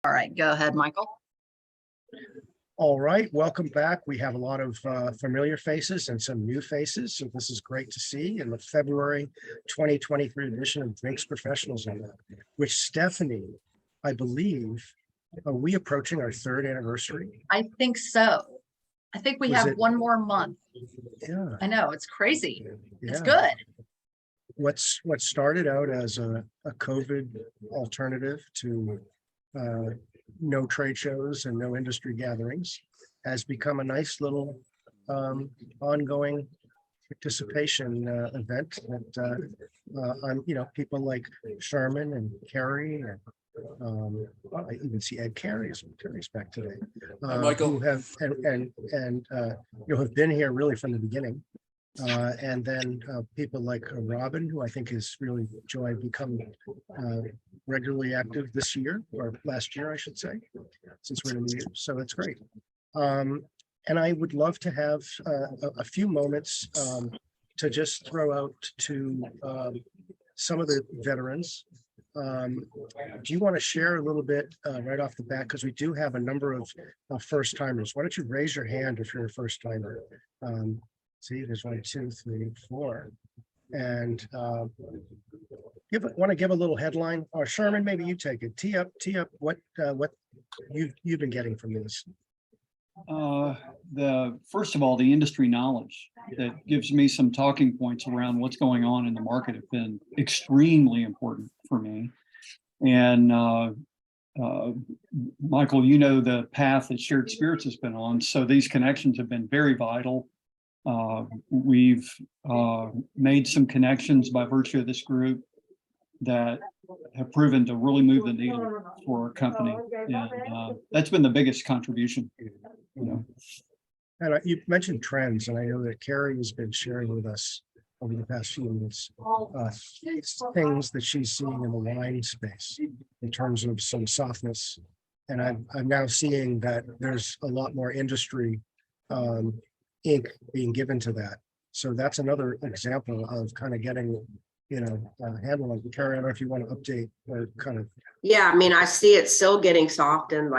All right, go ahead, Michael. All right, welcome back. We have a lot of familiar faces and some new faces, so this is great to see in the February 2023 edition of Drinks Professionals, which Stephanie, I believe, are we approaching our third anniversary? I think so. I think we have one more month. Yeah, I know, it's crazy. It's yeah. good. What started out as a COVID alternative to no trade shows and no industry gatherings has become a nice little ongoing participation event that people like Sherman and Carrie and I even see Ed Carey's back today, who have have been here really from the beginning. And then people like Robin, who I think has really become regularly active this year, or last year, I should say, since we're in the new year. So that's great. And I would love to have a few moments to just throw out to some of the veterans. Do you want to share a little bit right off the bat? Because we do have a number of first timers. Why don't you raise your hand if you're a first timer? See, there's 1, 2, 3, 4, and want to give a little headline, or Sherman, maybe you take it. Tee up what you've been getting from this. First of all, the industry knowledge that gives me some talking points around what's going on in the market have been extremely important for me. And Michael, you know the path that Shared Spirits has been on, so these connections have been very vital. We've made some connections by virtue of this group that have proven to really move the needle for our company, and that's been the biggest contribution. And you mentioned trends, and I know that Carrie has been sharing with us over the past few minutes things that she's seeing in the wine space in terms of some softness, and I'm now seeing that there's a lot more industry ink being given to that. So that's another example of kind of getting, handle on. Carrie, I don't know if you want to update or kind of. Yeah, I mean, I see it still getting soft, and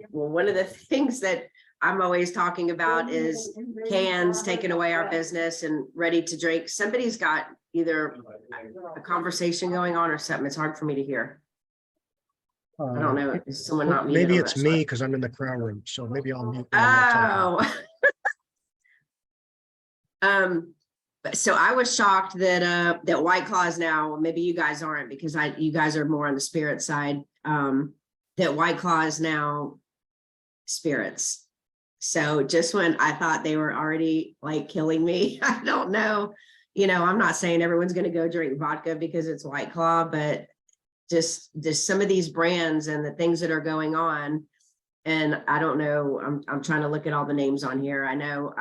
one of the things that I'm always talking about is cans taking away our business and ready to drink. Somebody's got either a conversation going on or something. It's hard for me to hear. I don't know. Is someone not muted? Maybe it's me because I'm in the crown room, so maybe I'll mute. So I was shocked that that White Claws now, maybe you guys aren't, because you guys are more on the spirit side, that White Claws now spirits. So just when I thought they were already killing me, I don't know, I'm not saying everyone's going to go drink vodka because it's White Claw, but just some of these brands and the things that are going on. And I don't know, I'm trying to look at all the names on here. I know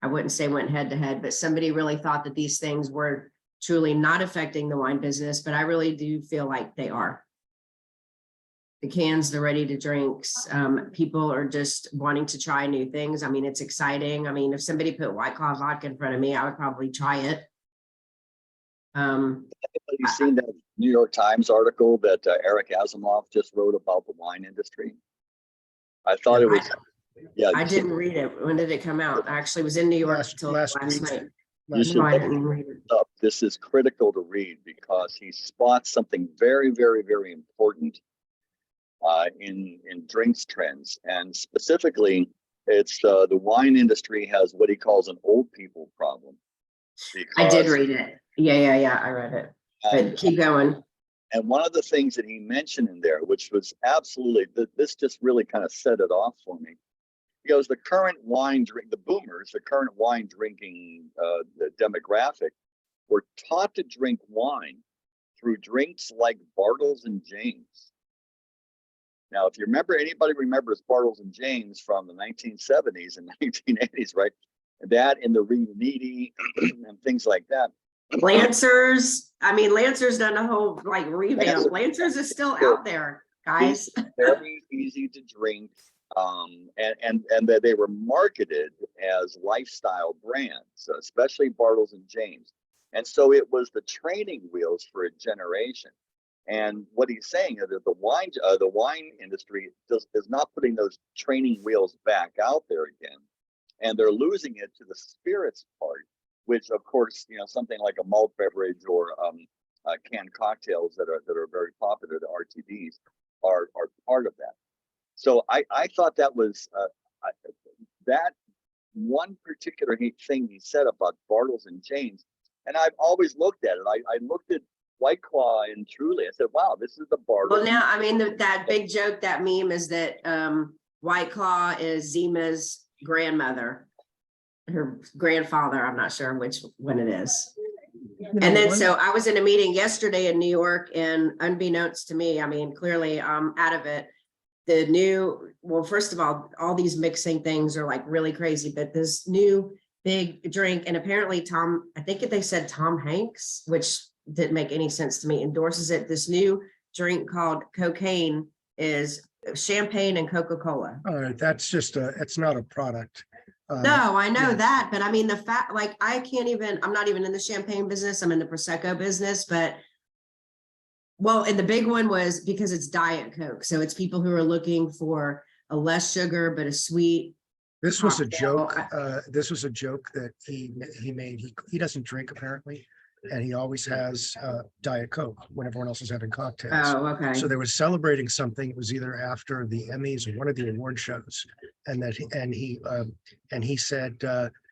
I wouldn't say went head to head, but somebody really thought that these things were truly not affecting the wine business, but I really do feel like they are. The cans, the ready to drinks, people are just wanting to try new things. I mean, it's exciting. I mean, if somebody put White Claw vodka in front of me, I would probably try it. Have you seen that New York Times article that Eric Asimov just wrote about the wine industry? I thought it was. Yeah, I didn't read it. When did it come out? I actually was in New York until last night. You should I didn't read it. This is critical to read because he spots something very, very, very important in drinks trends, and specifically, it's the wine industry has what he calls an old people problem. I did read it. Yeah. I read it. But keep going. And one of the things that he mentioned in there, which was absolutely, this just really kind of set it off for me. He goes, the current wine drinking the demographic were taught to drink wine through drinks like Bartles and James. Now, if you remember, anybody remembers Bartles and James from the 1970s and 1980s, right? That and the Reed Needy and things like that. Lancer's done a whole revamp. Lancer's is still out there, guys. Very easy to drink. And that they were marketed as lifestyle brands, especially Bartles and James. And so it was the training wheels for a generation. And what he's saying is that the wine industry is not putting those training wheels back out there again, and they're losing it to the spirits part, which of course, something like a malt beverage or canned cocktails that are very popular, the RTDs, are part of that. So I thought that was that one particular thing he said about Bartles and James, and I've always looked at it. I looked at White Claw and Truly. I said, wow, this is the Bartles. Well, now, I mean, that big joke, that meme is that White Claw is Zima's grandmother, her grandfather. I'm not sure which one it is. And then, so I was in a meeting yesterday in New York, and unbeknownst to me, I mean, clearly I'm out of it. Well, first of all these mixing things are like really crazy, but this new big drink, and apparently I think they said Tom Hanks, which didn't make any sense to me, endorses it. This new drink called Cocaine is champagne and Coca-Cola. All right, that's just it's not a product. No, I know yeah. that, but I mean, the fact, like, I'm not even in the champagne business. I'm in the Prosecco business, but and the big one was because it's Diet Coke. So it's people who are looking for a less sugar, but a sweet. This was a cocktail. joke. This was a joke that he made. He doesn't drink apparently, and he always has Diet Coke when everyone else is having cocktails. Oh, okay. So they were celebrating something. It was either after the Emmys or one of the award shows, and he said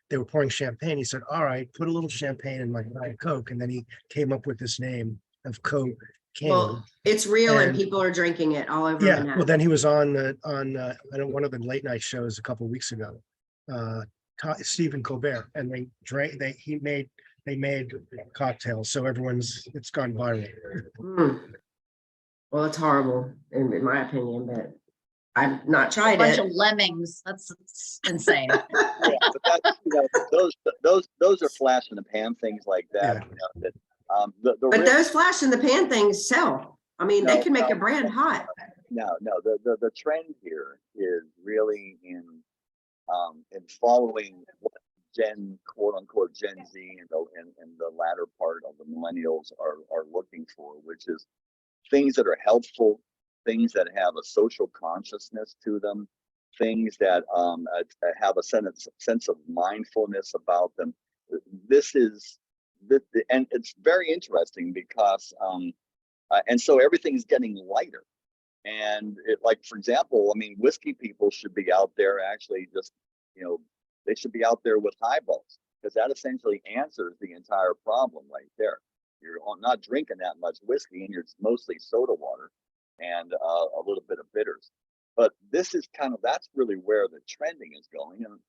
they were pouring champagne. He said, "All right, put a little champagne in my Diet Coke," and then he came up with this name of Cocaine. Well, it's real, and people are drinking it all over. Yeah, Manhattan. well, then he was on one of the late night shows a couple of weeks ago, Stephen Colbert, and they made cocktails, so it's gone viral. Well, it's horrible in my opinion, but I've not A tried bunch it. of lemmings. That's insane. Yeah, but those are flash in the pan things like that. Yeah. But those flash in the pan things sell. I mean, they can make a brand hot. No, the trend here is really in following what quote unquote Gen Z and the latter part of the millennials are looking for, which is things that are helpful, things that have a social consciousness to them, things that have a sense of mindfulness about them. And it's very interesting because and so everything's getting lighter, and like, for example, I mean, whiskey people should be out there actually just, they should be out there with highballs, because that essentially answers the entire problem right there. You're not drinking that much whiskey, and you're mostly soda water and a little bit of bitters. But this is that's really where the trending is going. And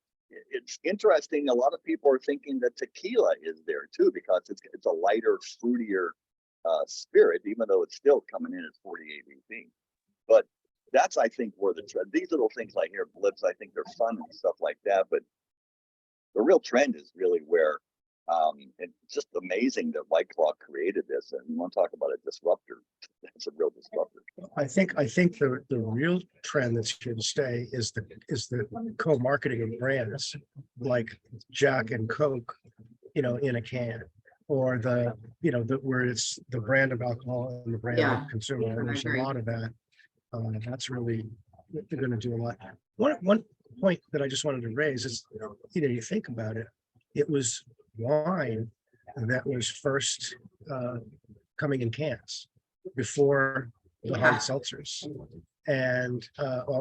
it's interesting. A lot of people are thinking that tequila is there too, because it's a lighter, fruitier spirit, even though it's still coming in at 48 ABV. But that's, I think, where the trend. These little things like here blips, I think they're fun and stuff like that. But the real trend is really where it's just amazing that White Claw created this. And you want to talk about a disruptor? That's a real disruptor. I think the real trend that's here to stay is the co-marketing of brands like Jack and Coke, in a can, or where it's the brand of alcohol and the brand of consumer. And there's a lot of that. That's really, they're going to do a lot. One point that I just wanted to raise is, you think about it, it was wine that was first coming in cans before the hard seltzers and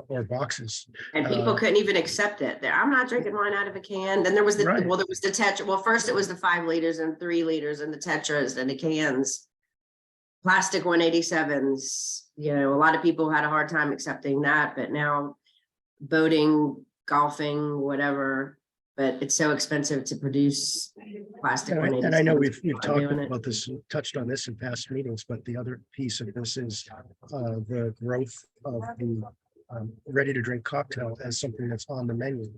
or boxes. And people couldn't even accept it. I'm not drinking wine out of a can. Then there was the Tetra. Well, first it was the 5 liters and 3 liters and the Tetras and the cans, plastic 187s. A lot of people had a hard time accepting that, but now boating, golfing, whatever, but it's so expensive to produce plastic. And I know we've talked about this, touched on this in past meetings, but the other piece of this is the growth of the ready to drink cocktail as something that's on the menu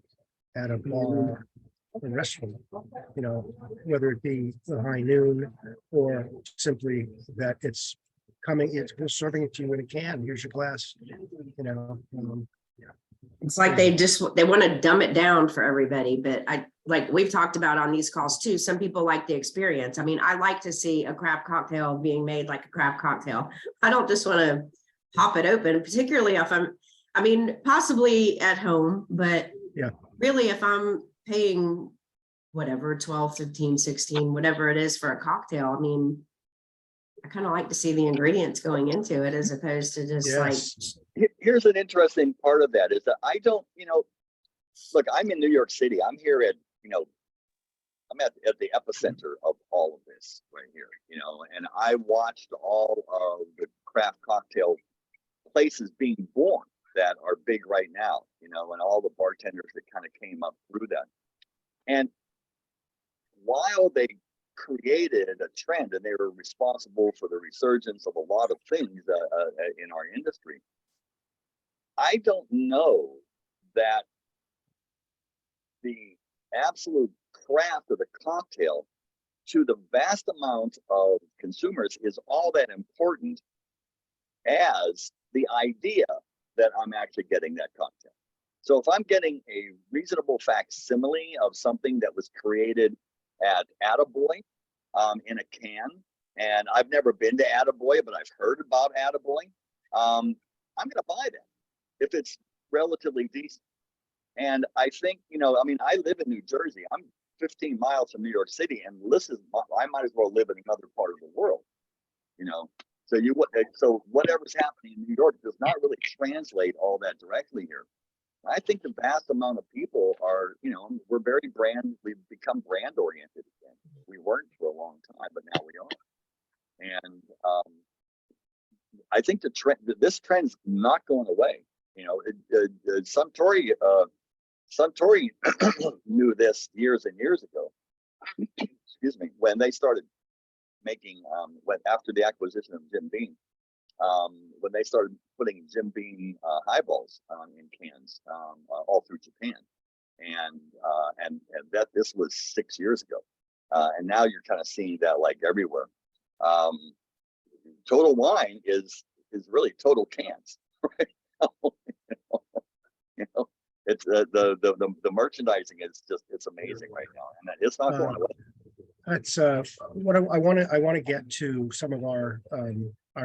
at a bar or restaurant, whether it be the high noon or simply that we're serving it to you in a can. Here's your glass, It's like they want to dumb it down for everybody, but like we've talked about on these calls too, some people like the experience. I mean, I like to see a craft cocktail being made like a craft cocktail. I don't just want to pop it open, particularly if I mean, possibly at home, but Yeah. really if I'm paying whatever, 12, 15, 16, whatever it is for a cocktail, I mean, I kind of like to see the ingredients going into it as opposed to just Yes. Here's an interesting part of that is that I don't, look, I'm in New York City. I'm here at, I'm at the epicenter of all of this right here, and I watched all of the craft cocktail places being born that are big right now, and all the bartenders that kind of came up through that. And while they created a trend and they were responsible for the resurgence of a lot of things in our industry, I don't know that the absolute craft of the cocktail to the vast amount of consumers is all that important as the idea that I'm actually getting that cocktail. So if I'm getting a reasonable facsimile of something that was created at Attaboy in a can, and I've never been to Attaboy, but I've heard about Attaboy, I'm going to buy that if it's relatively decent. And I think, I mean, I live in New Jersey. I'm 15 miles from New York City, and I might as well live in another part of the world, So whatever's happening in New York does not really translate all that directly here. I think the vast amount of people are, we've become brand oriented again. We weren't for a long time, but now we are. And I think this trend's not going away. Suntory knew this years and years ago. Excuse me, when they started making after the acquisition of Jim Beam, when they started putting Jim Beam highballs in cans all through Japan, and that this was 6 years ago, and now you're kind of seeing that like everywhere. Total Wine is really Total Cans, right? It's the merchandising is it's amazing right now, and it's not going away. That's what I want to get to some of our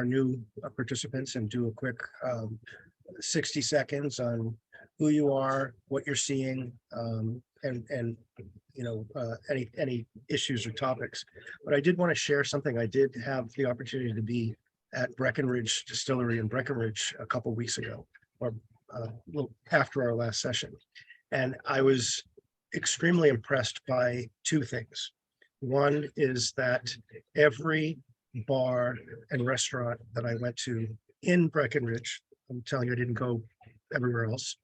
new participants and do a quick 60 seconds on who you are, what you're seeing, and any issues or topics. But I did want to share something. I did have the opportunity to be at Breckenridge Distillery in Breckenridge a couple of weeks ago, or after our last session, and I was extremely impressed by two things. One is that every bar and restaurant that I went to in Breckenridge, I'm telling you, I didn't go everywhere else.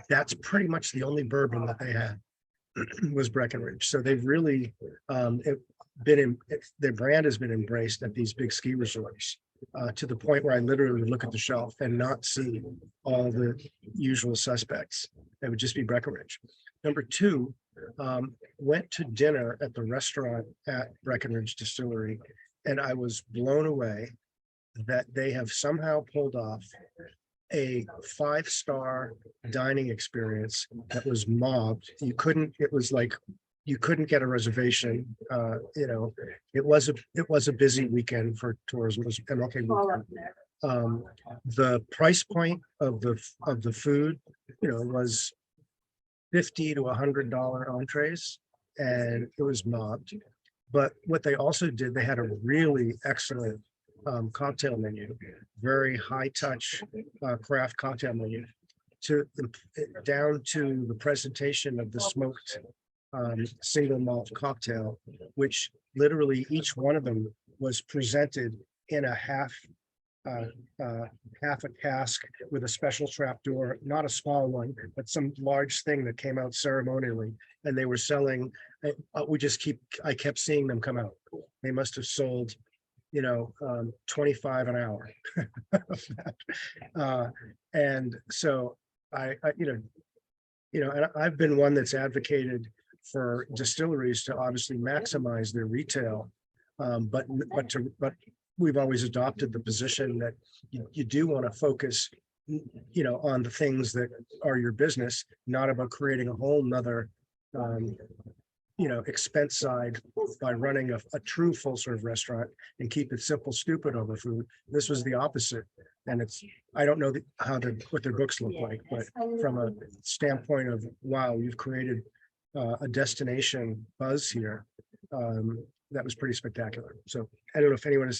That's pretty much the only bourbon that they had was Breckenridge. So they've really their brand has been embraced at these big ski resorts to the point where I literally would look at the shelf and not see all the usual suspects. It would just be Breckenridge. Number two, went to dinner at the restaurant at Breckenridge Distillery, and I was blown away that they have somehow pulled off a 5-star dining experience that was mobbed. It was like you couldn't get a reservation. It was a busy weekend for tourism. It was MLK weekend. The price point of the food, was $50 to $100 entrees, and it was mobbed. But what they also did, they had a really excellent cocktail menu, very high touch craft cocktail menu, down to the presentation of the smoked single malt cocktail, which literally each one of them was presented in a half a cask with a special trap door, not a small one, but some large thing that came out ceremonially, and they were selling. I kept seeing them come out. They must have sold 25 an hour. And so and I've been one that's advocated for distilleries to obviously maximize their retail, but we've always adopted the position that you do want to focus you know, on the things that are your business, not about creating a whole nother, you know, expense side by running a true full serve restaurant and keep it simple, stupid over food. This was the opposite. And it's, I don't know what their books look like, but from a standpoint of, wow, you've created a destination buzz here. That was pretty spectacular. So I don't know if anyone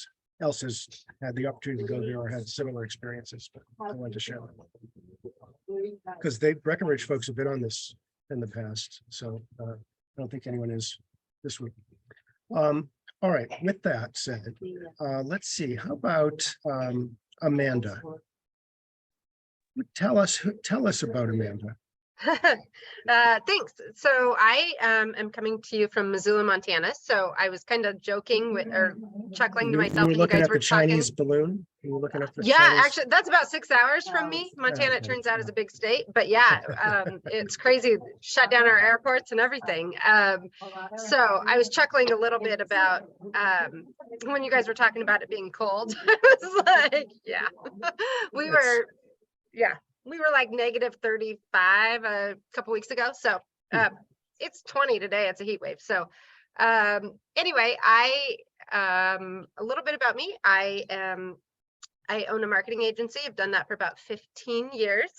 else has had the opportunity to go there or had similar experiences, but I wanted to share that. Because Breckenridge folks have been on this in the past, so I don't think anyone is this week. All right, with that said, let's see, how about Amanda? Tell us about Amanda. Thanks. So I am coming to you from Missoula, Montana. So I was kind of joking with or chuckling to myself when you looking guys at were the talking. Chinese balloon. You were looking at the Yeah, Chinese... actually, that's about 6 hours from me. Montana, it turns out, is a big state, but yeah, it's crazy. Shut down our airports and everything. So I was chuckling a little bit about when you guys were talking about it being cold. I was like, yeah, we were like negative 35 a couple weeks ago. So it's 20 today. It's a heat wave. So anyway, a little bit about me. I own a marketing agency. I've done that for about 15 years,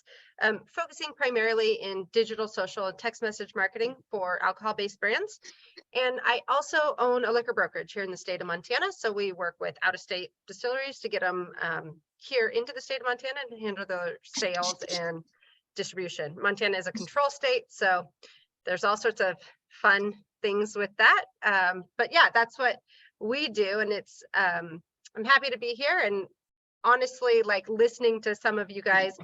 focusing primarily in digital, social, and text message marketing for alcohol-based brands. And I also own a liquor brokerage here in the state of Montana. So we work with out-of-state distilleries to get them here into the state of Montana and handle their sales and distribution. Montana is a control state, so there's all sorts of fun things with that. But yeah, that's what we do. And it's, I'm happy to be here. And honestly, like listening to some of you guys,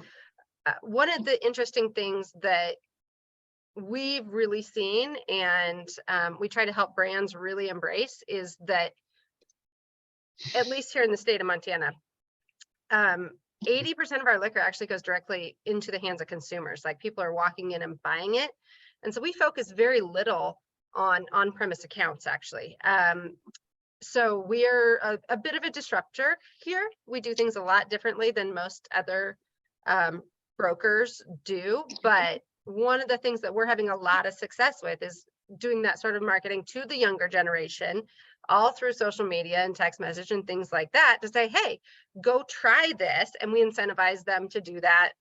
one of the interesting things that we've really seen and we try to help brands really embrace is that, at least here in the state of Montana, 80% of our liquor actually goes directly into the hands of consumers. Like people are walking in and buying it. And so we focus very little on on-premise accounts actually. So we're a bit of a disruptor here. We do things a lot differently than most other brokers do. But one of the things that we're having a lot of success with is doing that sort of marketing to the younger generation, all through social media and text message and things like that, to say, hey, go try this. And we incentivize them to do that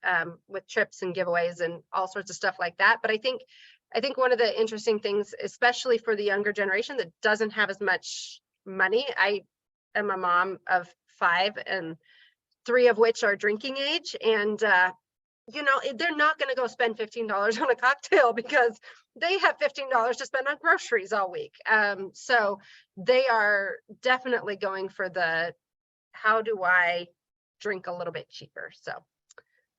with trips and giveaways and all sorts of stuff like that. But I think one of the interesting things, especially for the younger generation that doesn't have as much money, I am a mom of 5 and 3 of which are drinking age. And, you know, they're not going to go spend $15 on a cocktail because they have $15 to spend on groceries all week. So they are definitely going for the, how do I drink a little bit cheaper? So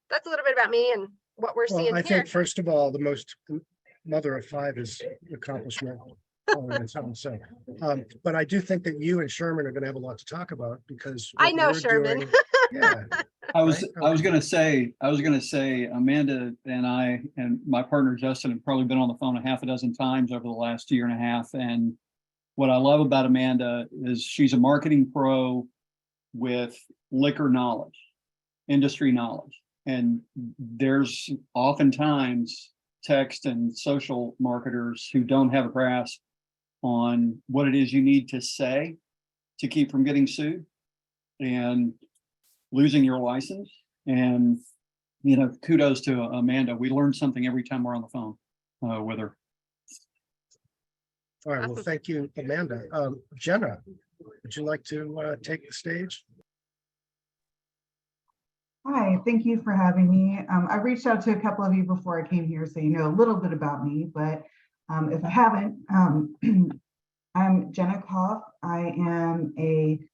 that's a little bit about me and what we're seeing I here. think, first of all, the most mother of 5 is accomplishment. So, but I do think that you and Sherman are going to have a lot to talk about because I know Sherman. Yeah. I was going to say, Amanda and I and my partner Justin have probably been on the phone a half a dozen times over the last year and a half. And what I love about Amanda is she's a marketing pro with liquor knowledge, industry knowledge. And there's oftentimes text and social marketers who don't have a grasp on what it is you need to say to keep from getting sued and losing your license. And, you know, kudos to Amanda. We learn something every time we're on the phone with her. All right, well, thank you, Amanda. Jenna, would you like to take the stage? Hi, thank you for having me. I've reached out to a couple of you before I came here, so you know a little bit about me, but if I haven't, I'm Jenna Koff. I am an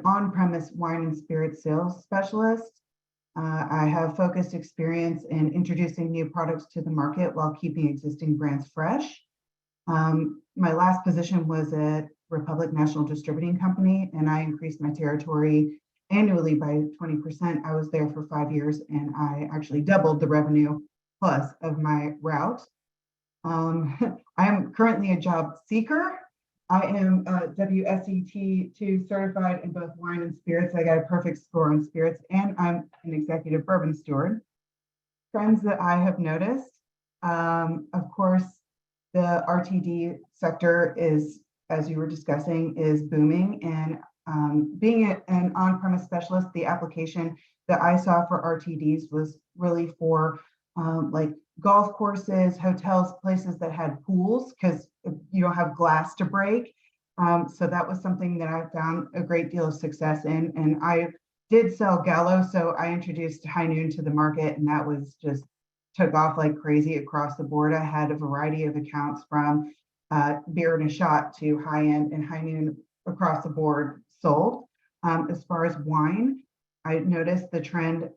on-premise wine and spirit sales specialist. I have focused experience in introducing new products to the market while keeping existing brands fresh. My last position was at Republic National Distributing Company, and I increased my territory annually by 20%. I was there for 5 years, and I actually doubled the revenue plus of my route. I am currently a job seeker. I am WSET2 certified in both wine and spirits. I got a perfect score on spirits, and I'm an executive bourbon steward. Trends that I have noticed, of course, the RTD sector is, as you were discussing, is booming. And being an on-premise specialist, the application that I saw for RTDs was really for like golf courses, hotels, places that had pools, because you don't have glass to break. So that was something that I found a great deal of success in. And I did sell Gallo, so I introduced High Noon to the market, and that was just took off like crazy across the board. I had a variety of accounts from beer and a shot to high end, and High Noon across the board sold. As far as wine, I noticed the trend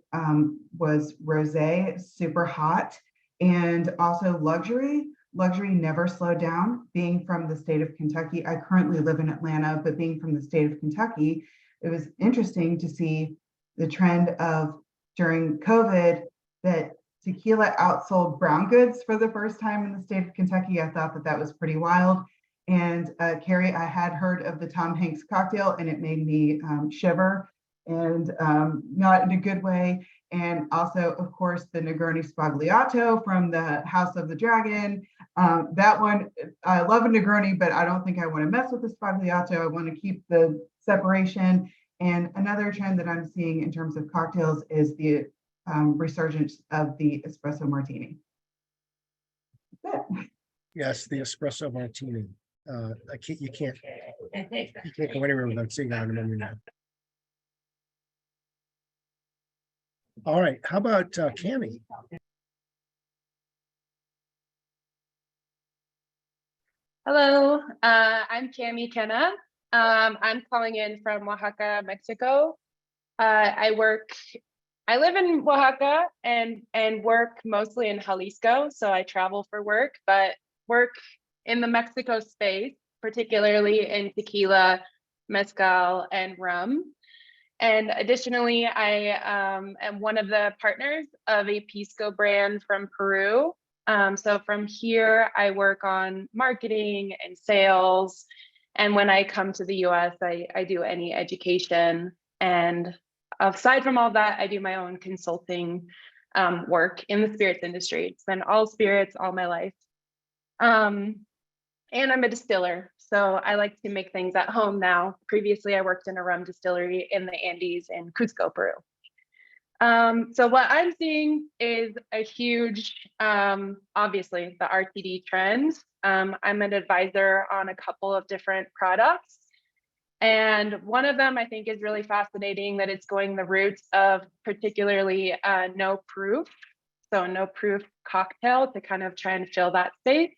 was rosé, super hot, and also luxury. Luxury never slowed down. Being from the state of Kentucky, I currently live in Atlanta, but being from the state of Kentucky, it was interesting to see the trend of during COVID that tequila outsold brown goods for the first time in the state of Kentucky. I thought that that was pretty wild. And Carrie, I had heard of the Tom Hanks cocktail, and it made me shiver, and not in a good way. And also, of course, the Negroni Spagliato from the House of the Dragon. That one, I love a Negroni, but I don't think I want to mess with the Spagliato. I want to keep the separation. And another trend that I'm seeing in terms of cocktails is the resurgence of the espresso martini. That's it. Yes, the espresso martini. You can't go anywhere without seeing that on the menu now. All right, how about Cami? Hello, I'm Cami Kenna. I'm calling in from Oaxaca, Mexico. I live in Oaxaca and work mostly in Jalisco, so I travel for work, but work in the Mexico space, particularly in tequila, mezcal, and rum. And additionally, I am one of the partners of a Pisco brand from Peru. So from here, I work on marketing and sales. And when I come to the US, I do any education. And aside from all that, I do my own consulting work in the spirits industry. It's been all spirits all my life. And I'm a distiller, so I like to make things at home now. Previously, I worked in a rum distillery in the Andes in Cusco, Peru. So what I'm seeing is a huge, obviously, the RTD trend. I'm an advisor on a couple of different products. And one of them I think is really fascinating, that it's going the route of particularly no proof. So no proof cocktail to kind of try and fill that space.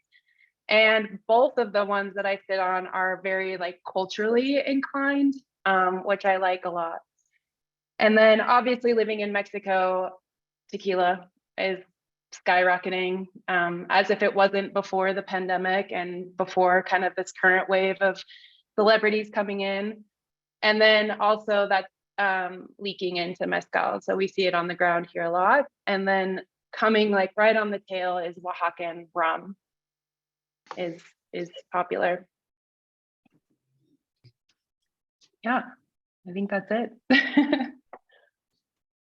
And both of the ones that I sit on are very like culturally inclined, which I like a lot. And then obviously living in Mexico, tequila is skyrocketing, as if it wasn't before the pandemic and before kind of this current wave of celebrities coming in. And then also that's leaking into mezcal. So we see it on the ground here a lot. And then coming like right on the tail is Oaxacan rum is popular. Yeah, I think that's it.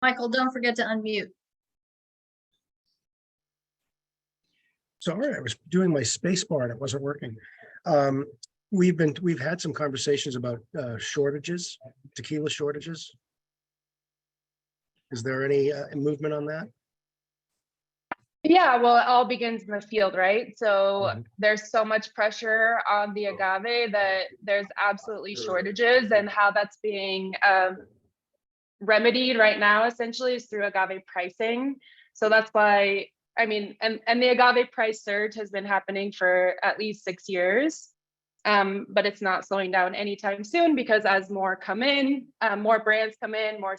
Michael, don't forget to unmute. Sorry, I was doing my space bar and it wasn't working. We've had some conversations about shortages, tequila shortages. Is there any movement on that? Yeah, well, it all begins in the field, right? So there's so much pressure on the agave that there's absolutely shortages, and how that's being remedied right now essentially is through agave pricing. So that's why, I mean, and the agave price surge has been happening for at least 6 years. But it's not slowing down anytime soon, because as more come in, more brands come in, more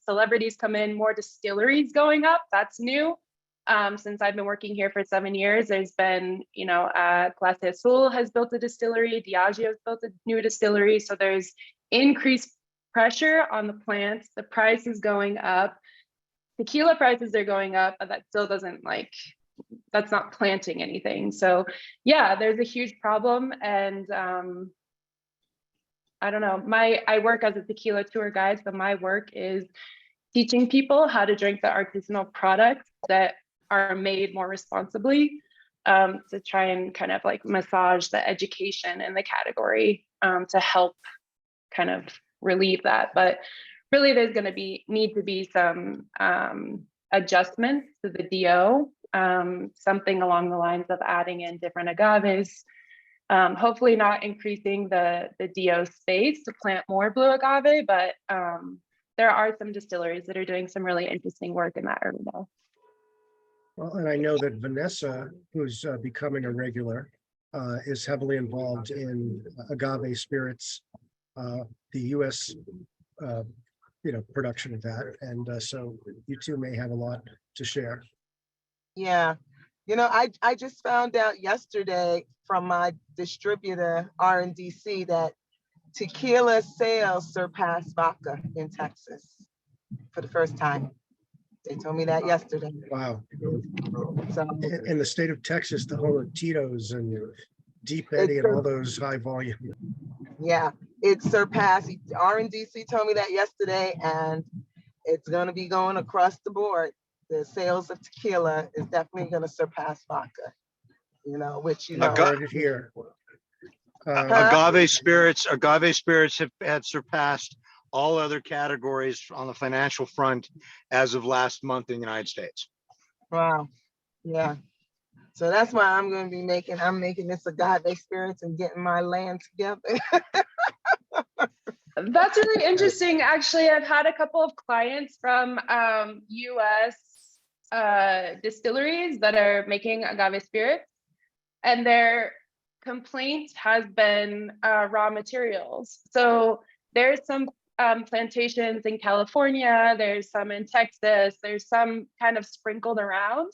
celebrities come in, more distilleries going up. That's new. Since I've been working here for 7 years, there's been, Clase Azul has built a distillery, Diageo has built a new distillery. So there's increased pressure on the plants. The price is going up. Tequila prices are going up, but that still doesn't that's not planting anything. So yeah, there's a huge problem. And I don't know, I work as a tequila tour guide. So my work is teaching people how to drink the artisanal products that are made more responsibly, to try and kind of like massage the education in the category, to help kind of relieve that. But really there's going to need to be some adjustments to the DO, something along the lines of adding in different agaves, hopefully not increasing the DO space to plant more blue agave, but there are some distilleries that are doing some really interesting work in that area. Well, and I know that Vanessa, who's becoming a regular, is heavily involved in agave spirits, the U.S. Production of that, and so you two may have a lot to share. Yeah, I just found out yesterday from my distributor RNDC that tequila sales surpassed vodka in Texas for the first time. They told me that yesterday. Wow. So In the state of Texas, the whole of Tito's and Deep Eddy and all those high volume. yeah, it surpassed. RNDC told me that yesterday, and it's going to be going across the board. The sales of tequila is definitely going to surpass vodka. Which Heard it here. Agave spirits have had surpassed all other categories on the financial front as of last month in the United States. Wow. Yeah. So that's why I'm making this agave spirits and getting my land together. That's really interesting. Actually, I've had a couple of clients from US distilleries that are making agave spirits, and their complaint has been raw materials. So there's some plantations in California, there's some in Texas, there's some kind of sprinkled around,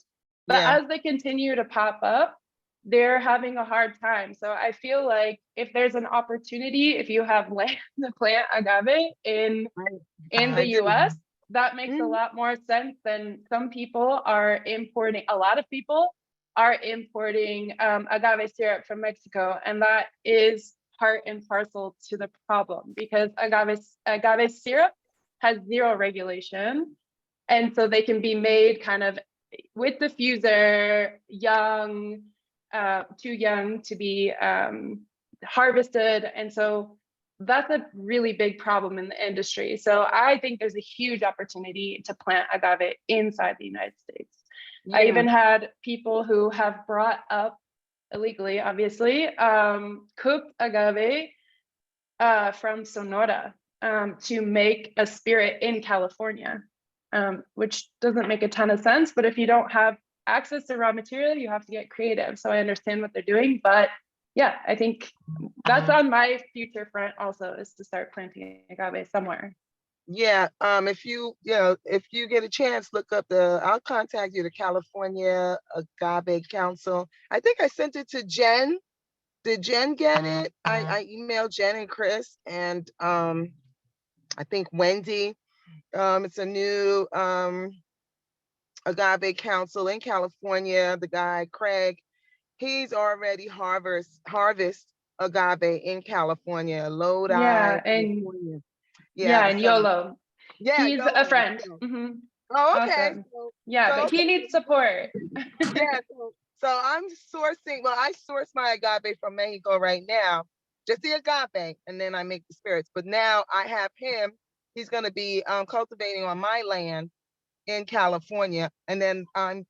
but as they continue to pop up, they're having a hard time. So I feel like if there's an opportunity, if you have land to plant agave in the US, that makes a lot more sense than some people are importing. A lot of people are importing agave syrup from Mexico, and that is part and parcel to the problem, because agave syrup has zero regulation, and so they can be made kind of with diffuser, young, too young to be harvested, and so that's a really big problem in the industry. So I think there's a huge opportunity to plant agave inside the United States. Yeah. I even had people who have brought up illegally, obviously, cooked agave from Sonora to make a spirit in California, which doesn't make a ton of sense. But if you don't have access to raw material, you have to get creative. So I understand what they're doing, but yeah, I think that's on my future front also, is to start planting agave somewhere. Yeah, if you get a chance, look up I'll contact you, the California Agave Council. I think I sent it to Jen. Did Jen get it? I emailed Jen and Chris, and I think Wendy. It's a new Agave Council in California. The guy, Craig, he's already harvest agave in California. Lodi. Yeah, and and YOLO. Yeah, he's YOLO, a friend. So. Mm-hmm. Oh, okay. Awesome. But he needs support. Yeah. So I'm sourcing. Well, I source my agave from Mexico right now, just the agave, and then I make the spirits. But now I have him. He's going to be cultivating on my land in California, and then I'm,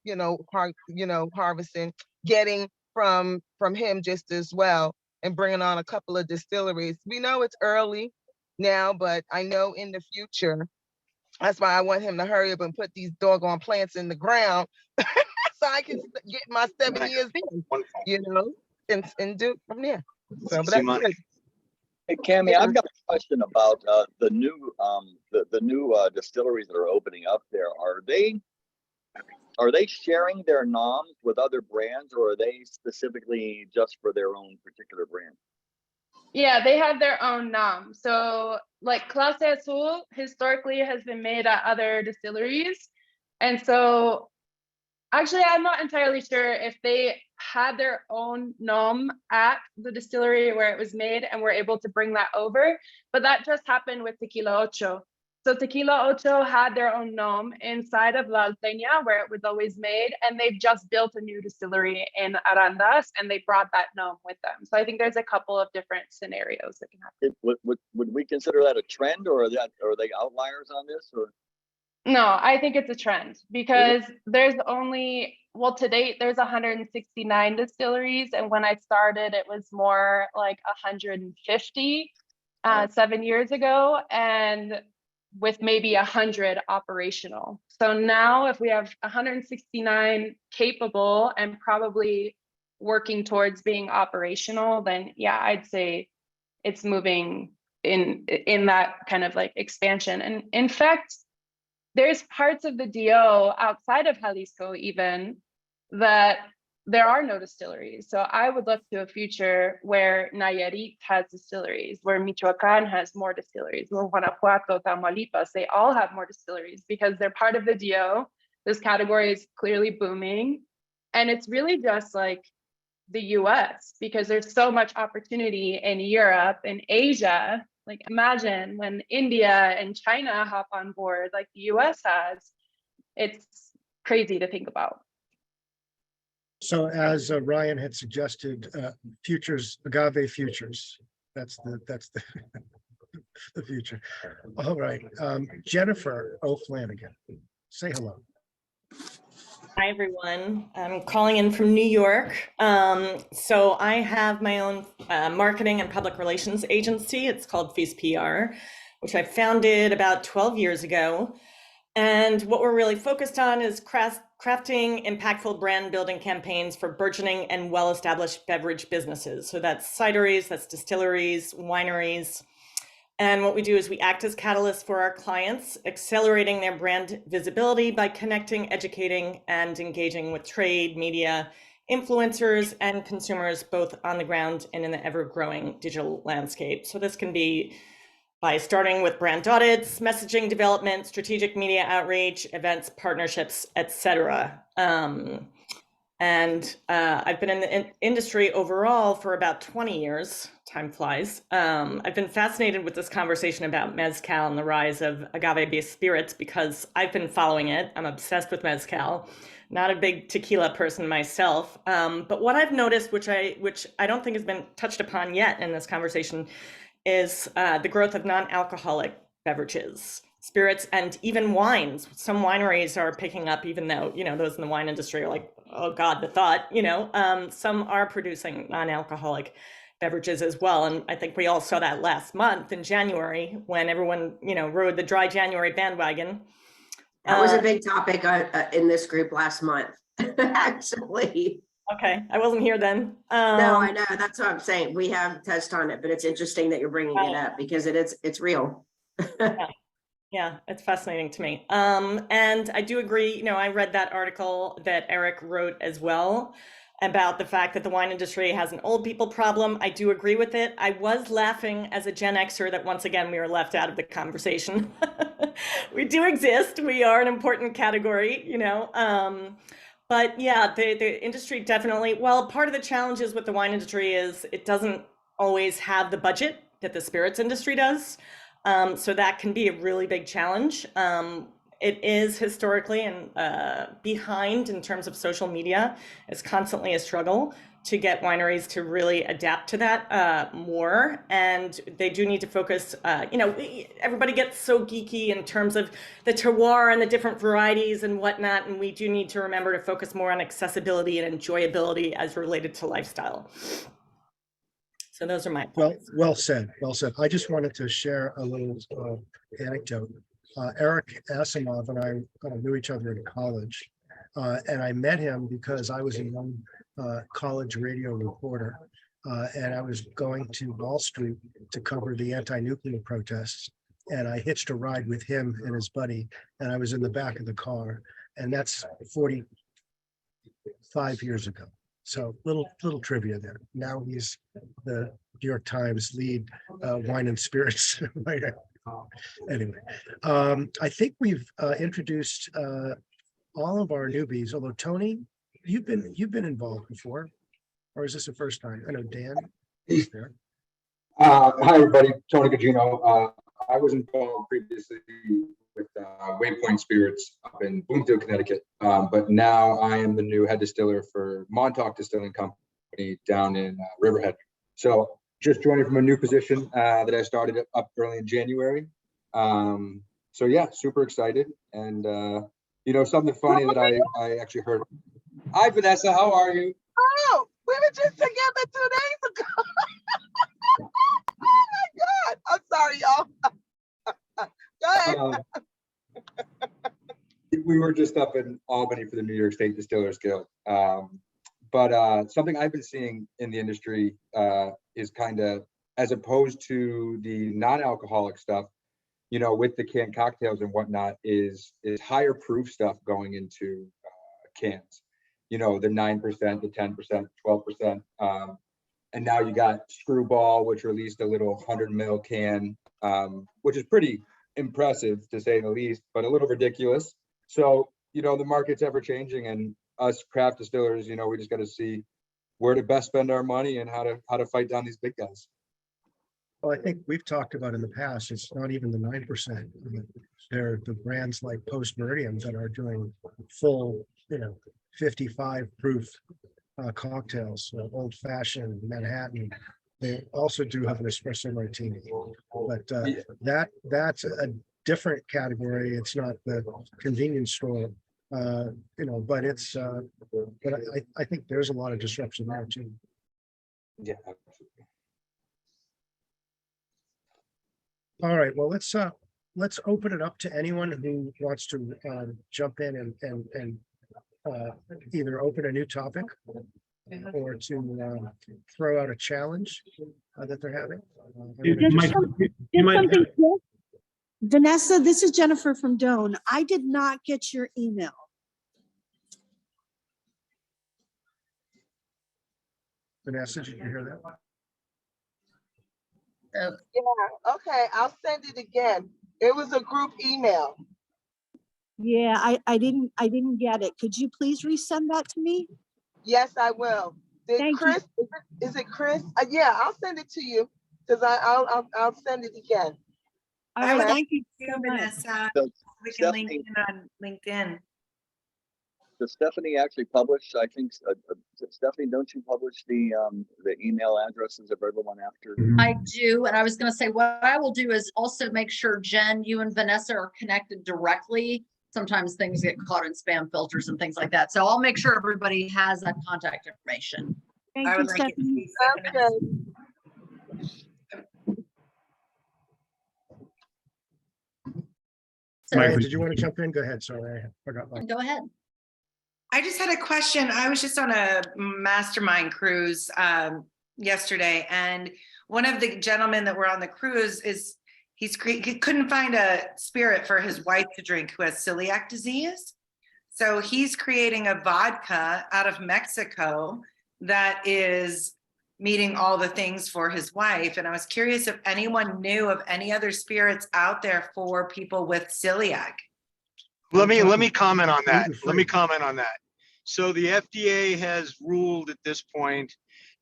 harvesting, getting from him just as well, and bringing on a couple of distilleries. We know it's early now, but I know in the future. That's why I want him to hurry up and put these doggone plants in the ground so I can get my 7 years in, and do it from there. So, but that's good. Hey, Cammie, I've got a question about the new distilleries that are opening up there. Are they sharing their noms with other brands, or are they specifically just for their own particular brand? Yeah, they have their own nom. So like Clase Azul historically has been made at other distilleries. And so Actually, I'm not entirely sure if they had their own nom at the distillery where it was made and were able to bring that over, but that just happened with Tequila Ocho. So Tequila Ocho had their own nom inside of La Alteña where it was always made, and they've just built a new distillery in Arandas and they brought that nom with them. So I think there's a couple of different scenarios that can happen. Would we consider that a trend, or are they outliers on this, or? No, I think it's a trend because there's only, well, to date, there's 169 distilleries. And when I started, it was more like 150 7 years ago, and with maybe 100 operational. So now if we have 169 capable and probably working towards being operational, then yeah, I'd say it's moving in that kind of like expansion. And in fact, there's parts of the DO outside of Jalisco even that there are no distilleries. So I would look to a future where Nayarit has distilleries, where Michoacan has more distilleries, where Guanajuato, Tamaulipas, they all have more distilleries because they're part of the DO. This category is clearly booming. And it's really just like the US because there's so much opportunity in Europe and Asia. Like imagine when India and China hop on board like the US has, it's crazy to think about. So as Ryan had suggested, futures, agave futures, that's the the future. All right, Jennifer O'Flanagan, say hello. Hi, everyone. I'm calling in from New York. So I have my own marketing and public relations agency. It's called Feast PR, which I founded about 12 years ago. And what we're really focused on is crafting impactful brand building campaigns for burgeoning and well-established beverage businesses. So that's cideries, that's distilleries, wineries. And what we do is we act as catalysts for our clients, accelerating their brand visibility by connecting, educating, and engaging with trade, media, influencers, and consumers, both on the ground and in the ever-growing digital landscape. So this can be by starting with brand audits, messaging development, strategic media outreach, events, partnerships, etc. I've been in the industry overall for about 20 years. Time flies. I've been fascinated with this conversation about mezcal and the rise of agave-based spirits because I've been following it. I'm obsessed with mezcal. Not a big tequila person myself, but what I've noticed, which I don't think has been touched upon yet in this conversation, is the growth of non-alcoholic beverages, spirits, and even wines. Some wineries are picking up, even though, those in the wine industry are like, oh God, the thought, some are producing non-alcoholic beverages as well. And I think we all saw that last month in January when everyone, rode the dry January bandwagon. That was a big topic in this group last month, actually. Okay, I wasn't here then. No, I know. That's what I'm saying. We have touched on it, but it's interesting that you're bringing it up because it's real. Yeah, it's fascinating to me. And I do agree, I read that article that Eric wrote as well about the fact that the wine industry has an old people problem. I do agree with it. I was laughing as a Gen Xer that once again we were left out of the conversation. We do exist. We are an important category, But yeah, the industry definitely, well, part of the challenges with the wine industry is it doesn't always have the budget that the spirits industry does. So that can be a really big challenge. It is historically and behind in terms of social media. It's constantly a struggle to get wineries to really adapt to that more. And they do need to focus, everybody gets so geeky in terms of the terroir and the different varieties and whatnot. And we do need to remember to focus more on accessibility and enjoyability as related to lifestyle. So those are my points. Well said. I just wanted to share a little anecdote. Eric Asimov and I kind of knew each other in college. And I met him because I was a young college radio reporter. And I was going to Wall Street to cover the anti-nuclear protests. And I hitched a ride with him and his buddy. And I was in the back of the car. And that's 45 years ago. So little trivia there. Now he's the New York Times lead wine and spirits writer. Anyway, I think we've introduced all of our newbies, although Tony, you've been involved before, or is this the first time? I know Dan is there. Hi, everybody. Tony Gugino. I was involved previously with Waypoint Spirits up in Bloomfield, Connecticut, but now I am the new head distiller for Montauk Distilling Company down in Riverhead. So just joining from a new position that I started up early in January. So yeah, super excited. And you know, something funny that I actually heard. Hi, Vanessa. How are you? Oh, we were just together 2 days ago. Oh my God. I'm sorry, y'all. Go ahead. We were just up in Albany for the New York State Distillers Guild. But something I've been seeing in the industry is kind of, as opposed to the non-alcoholic stuff, you know, with the canned cocktails and whatnot, is higher proof stuff going into cans. You know, the 9%, the 10%, 12%. And now you got Screwball, which released a little 100 ml can, which is pretty impressive to say the least, but a little ridiculous. So, you know, the market's ever changing, and us craft distillers, you know, we just got to see where to best spend our money and how to fight down these big guys. Well, I think we've talked about in the past, it's not even the 9%. They're the brands like Post Meridian that are doing full, you know, 55 proof cocktails, old fashioned, Manhattan. They also do have an espresso martini, but that's a different category. It's not the convenience store, you know, but it's, but I think there's a lot of disruption there too. Yeah, absolutely. All right, well, let's open it up to anyone who wants to jump in and either open a new topic or to throw out a challenge that they're having. Vanessa, this is Jennifer from Doan. I did not get your email. Vanessa, did you hear that? Yeah, okay, I'll send it again. It was a group email. Yeah, I didn't get it. Could you please resend that to me? Yes, I will. Did Thank Chris, is it Chris? Yeah, I'll send it to you because I'll send it again. All right, Okay. thank you so much. Vanessa. So, We can link Stephanie, in on LinkedIn. does Stephanie actually publish? I think Stephanie, don't you publish the email addresses of everyone after? I do, and I was gonna say, what I will do is also make sure, Jen, you and Vanessa are connected directly. Sometimes things get caught in spam filters and things like that. So I'll make sure everybody has that contact information. Thank I you, would like it to Stephanie. be So Maya, did you want to jump in? Go ahead. Sorry, I forgot. go ahead. I just had a question. I was just on a mastermind cruise yesterday, and one of the gentlemen that were on the cruise is he couldn't find a spirit for his wife to drink who has celiac disease. So he's creating a vodka out of Mexico that is meeting all the things for his wife. And I was curious if anyone knew of any other spirits out there for people with celiac. Let me comment on that. Let me comment on that. So the FDA has ruled at this point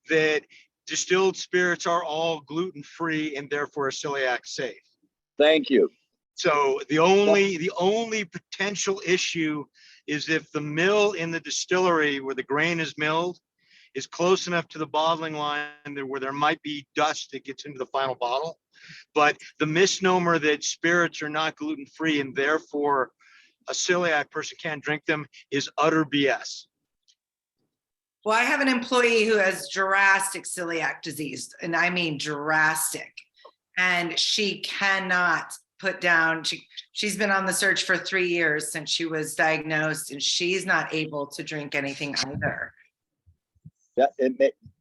that distilled spirits are all gluten-free and therefore are celiac safe. Thank you. So the only potential issue is if the mill in the distillery where the grain is milled is close enough to the bottling line where there might be dust that gets into the final bottle. But the misnomer that spirits are not gluten-free and therefore a celiac person can't drink them is utter BS. Well, I have an employee who has drastic celiac disease, and I mean drastic. And she cannot put down, she's been on the search for 3 years since she was diagnosed, and she's not able to drink anything either.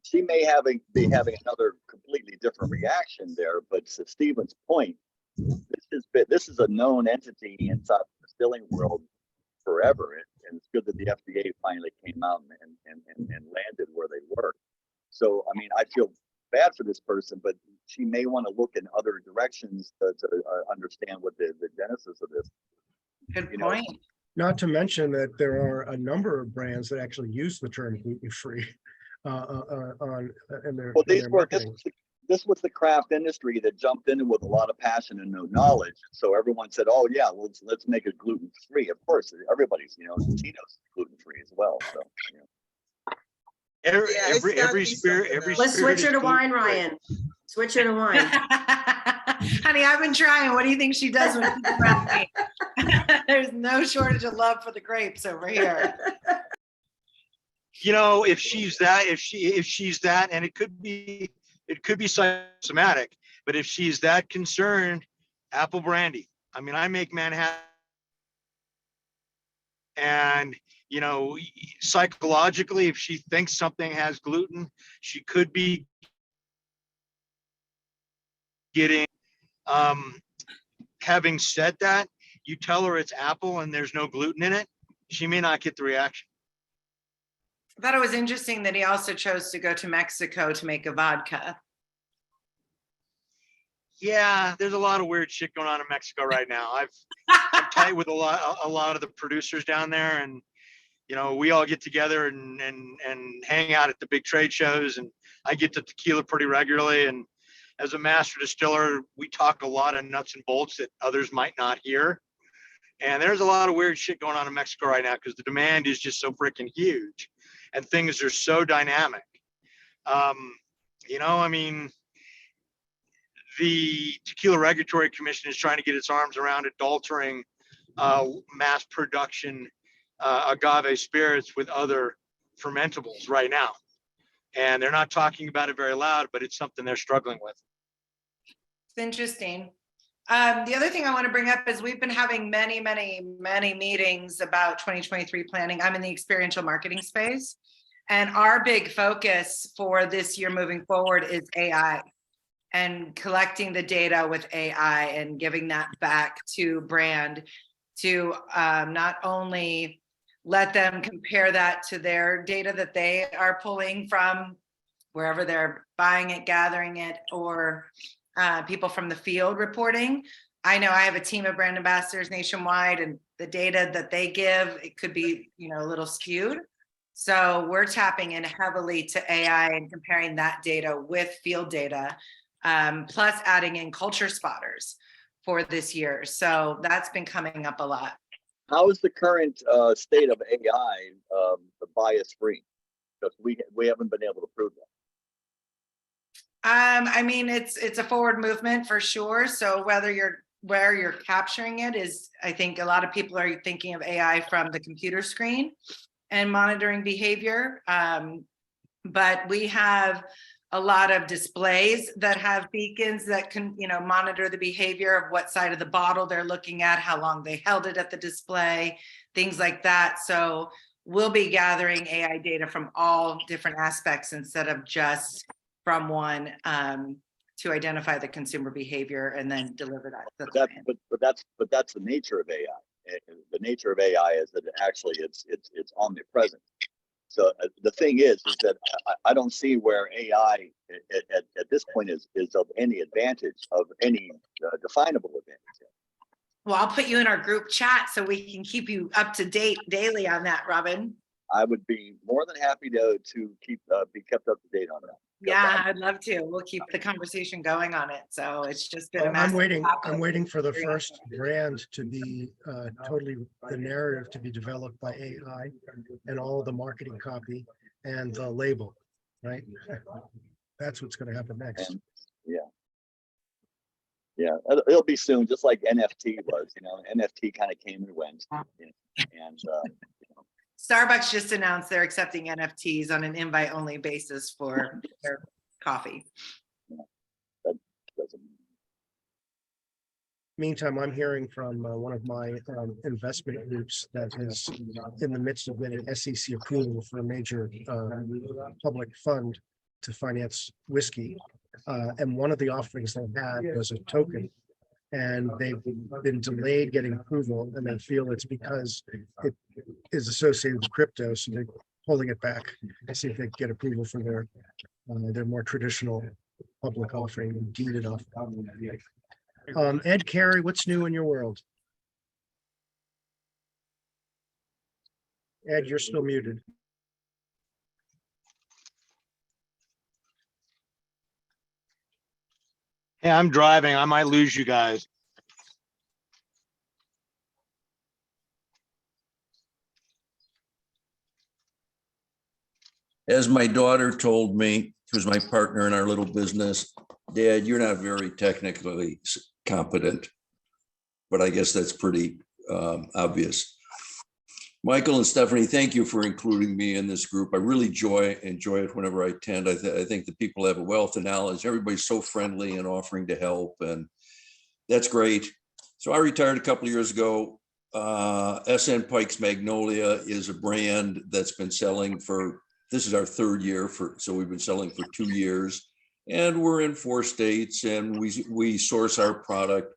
She may be having another completely different reaction there, but to Stephen's point, this is a known entity inside the distilling world forever, and it's good that the FDA finally came out and landed where they were. So, I mean, I feel bad for this person, but she may want to look in other directions to understand what the genesis of this. Good point. Not to mention that there are a number of brands that actually use the term gluten-free on in their, Well, in these their were marketing. this was the craft industry that jumped in with a lot of passion and no knowledge. So everyone said, "Oh yeah, let's make it gluten free." Of course, everybody's Tito's is gluten free as well. So Every Yeah, it's gotta every be spirit something every else. Let's spirit switch her is to wine, gluten-free. Ryan. Switch her to wine. Honey, I've been trying. What do you think she does when she's around me? There's no shortage of love for the grapes over here. If she's that, and it could be psychosomatic, but if she's that concerned, apple brandy. I mean, I make Manhattan, and psychologically, if she thinks something has gluten, she could be getting. Having said that, you tell her it's apple and there's no gluten in it, she may not get the reaction. I thought it was interesting that he also chose to go to Mexico to make a vodka. Yeah, there's a lot of weird shit going on in Mexico right now. I'm tight with a lot of the producers down there, and we all get together and hang out at the big trade shows, and I get to Tequila pretty regularly. And as a master distiller, we talk a lot of nuts and bolts that others might not hear. And there's a lot of weird shit going on in Mexico right now because the demand is just so freaking huge, and things are so dynamic. I mean, the Tequila Regulatory Commission is trying to get its arms around adultering mass production agave spirits with other fermentables right now. And they're not talking about it very loud, but it's something they're struggling with. It's interesting. The other thing I want to bring up is we've been having many meetings about 2023 planning. I'm in the experiential marketing space, and our big focus for this year moving forward is AI and collecting the data with AI and giving that back to brand to not only let them compare that to their data that they are pulling from wherever they're buying it, gathering it, or people from the field reporting. I know I have a team of brand ambassadors nationwide, and the data that they give, it could be, a little skewed. So we're tapping in heavily to AI and comparing that data with field data, plus adding in culture spotters for this year. So that's been coming up a lot. how is the current state of AI bias free? Because we haven't been able to prove that. I mean, it's a forward movement for sure. So where you're capturing it is, I think a lot of people are thinking of AI from the computer screen and monitoring behavior. But we have a lot of displays that have beacons that can, monitor the behavior of what side of the bottle they're looking at, how long they held it at the display, things like that. So we'll be gathering AI data from all different aspects instead of just from one, to identify the consumer behavior and then deliver that. But that's the nature of AI. The nature of AI is that it's omnipresent. So the thing is that I don't see where AI at this point is of any advantage, of any definable advantage. Well, I'll put you in our group chat so we can keep you up to date daily on that, Robin. I would be more than happy to be kept up to date on that. Yeah, I'd love to. We'll keep the conversation going on it. So it's just been a I'm massive waiting topic. for the first brand to be totally, the narrative to be developed by AI and all the marketing copy and the label, right? That's what's going to happen next. And, yeah, it'll be soon, just like NFT was. NFT kind of came and went, and Starbucks just announced they're accepting NFTs on an invite-only basis for their coffee. that doesn't. Meantime, I'm hearing from one of my investment groups that is in the midst of getting SEC approval for a major public fund to finance whiskey. And one of the offerings they had was a token. And they've been delayed getting approval, and they feel it's because it is associated with crypto, so they're pulling it back to see if they can get approval for their more traditional public offering and deeded off. Ed Carey, what's new in your world? Ed, you're still muted. Hey, I'm driving. I might lose you guys. As my daughter told me, who's my partner in our little business, Dad, you're not very technically competent. But I guess that's pretty obvious. Michael and Stephanie, thank you for including me in this group. I really enjoy it whenever I attend. I think the people have a wealth of knowledge. Everybody's so friendly and offering to help, and that's great. So I retired a couple of years ago. SN Pike's Magnolia is a brand that's been selling for, this is our third year, so we've been selling for 2 years, and we're in 4 states, and we source our product.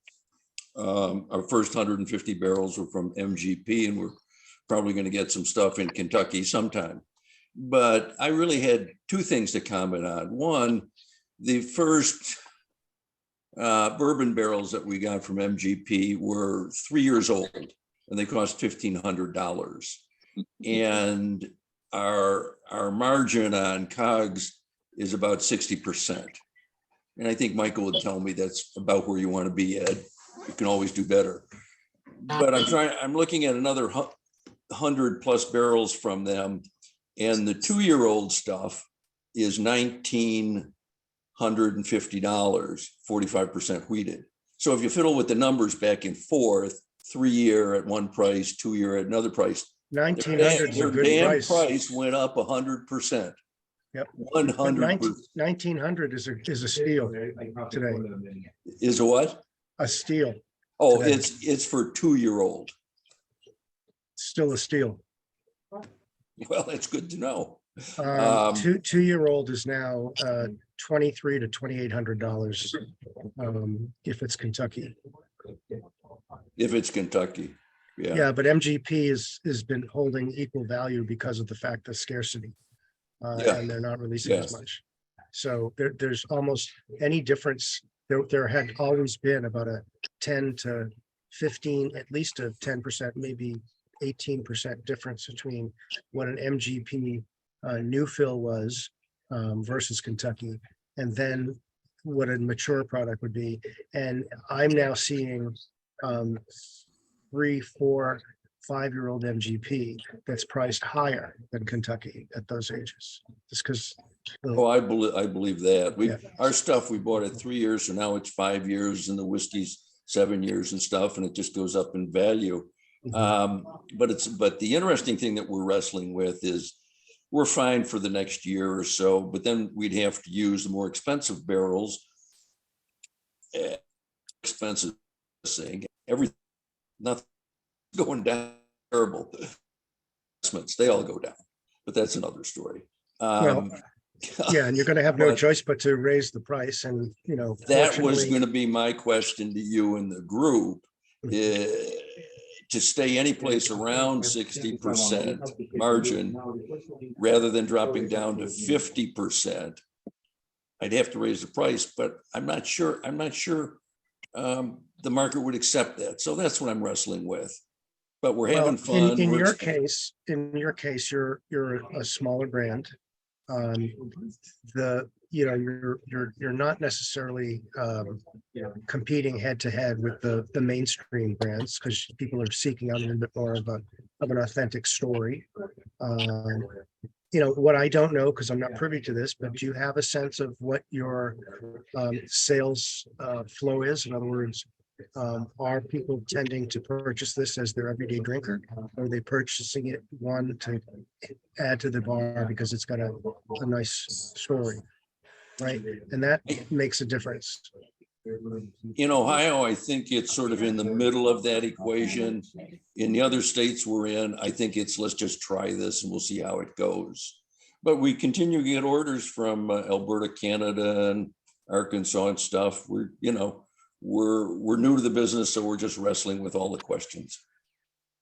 Our first 150 barrels were from MGP, and we're probably going to get some stuff in Kentucky sometime. But I really had 2 things to comment on. One, the first bourbon barrels that we got from MGP were 3 years old, and they cost $1,500. And our margin on COGS is about 60%. And I think Michael would tell me that's about where you want to be, Ed. You can always do better. But I'm looking at another 100+ barrels from them, and the 2-year-old stuff is $1,950, 45% wheated. So if you fiddle with the numbers back and forth, 3-year at one price, 2-year at another price, 1900 is a good price. Went up 100%. Yep. 100%. 1900 is a steal today. Is a what? A steal. Oh, today. it's for 2-year-old. Still a steal. Well, that's good to know. Two-year-old is now $2,300 to $2,800 if it's Kentucky. If it's Kentucky, yeah. Yeah, but MGP has been holding equal value because of the fact of scarcity, and they're not releasing as much. So there's almost any difference. There had always been about a 10 to 15, at least a 10%, maybe 18% difference between what an MGP new fill was versus Kentucky, and then what a mature product would be. And I'm now seeing 3, 4, 5-year-old MGP that's priced higher than Kentucky at those ages, just because. Oh, I believe that. Our stuff we bought at 3 years, so now it's 5 years, and the whiskey's 7 years and stuff, and it just goes up in value. But the interesting thing that we're wrestling with is we're fine for the next year or so, but then we'd have to use the more expensive barrels. Expensive thing, everything, nothing going down. Terrible investments, they all go down, but that's another story. Yeah, and you're going to have no choice but to raise the price, and that was going to be my question to you in the group. To stay any place around 60% margin rather than dropping down to 50%, I'd have to raise the price, but I'm not sure the market would accept that. So that's what I'm wrestling with. But we're having fun. In your case, you're a smaller brand. You're not necessarily competing head to head with the mainstream brands, because people are seeking out a little bit more of an authentic story. What I don't know, because I'm not privy to this, but do you have a sense of what your sales flow is? In other words, are people tending to purchase this as their everyday drinker? Or are they purchasing it, one, to add to the bar because it's got a nice story, right? And that makes a difference. In Ohio, I think it's sort of in the middle of that equation. In the other states we're in, I think it's let's just try this and we'll see how it goes. But we continue to get orders from Alberta, Canada, and Arkansas and stuff. We're new to the business, so we're just wrestling with all the questions.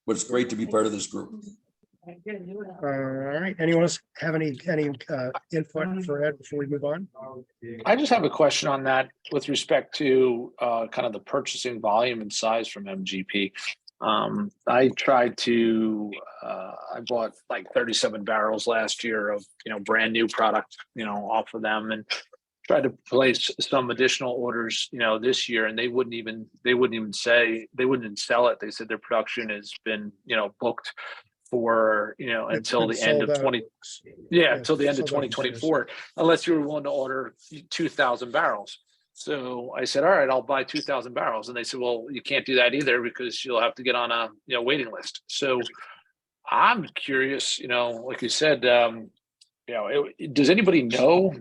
But it's great to be part of this group. All right. Anyone else have any input for Ed before we move on? I just have a question on that with respect to kind of the purchasing volume and size from MGP. I tried to, I bought like 37 barrels last year of, brand new product, off of them, and tried to place some additional orders, this year, and they wouldn't even sell it. They said their production has been, booked for, until been the end sold of out. 20, yeah, until the end of sold out containers. 2024, unless you were willing to order 2,000 barrels. So I said, all right, I'll buy 2,000 barrels. And they said, well, you can't do that either because you'll have to get on a waiting list. So I'm curious, like you said, does anybody know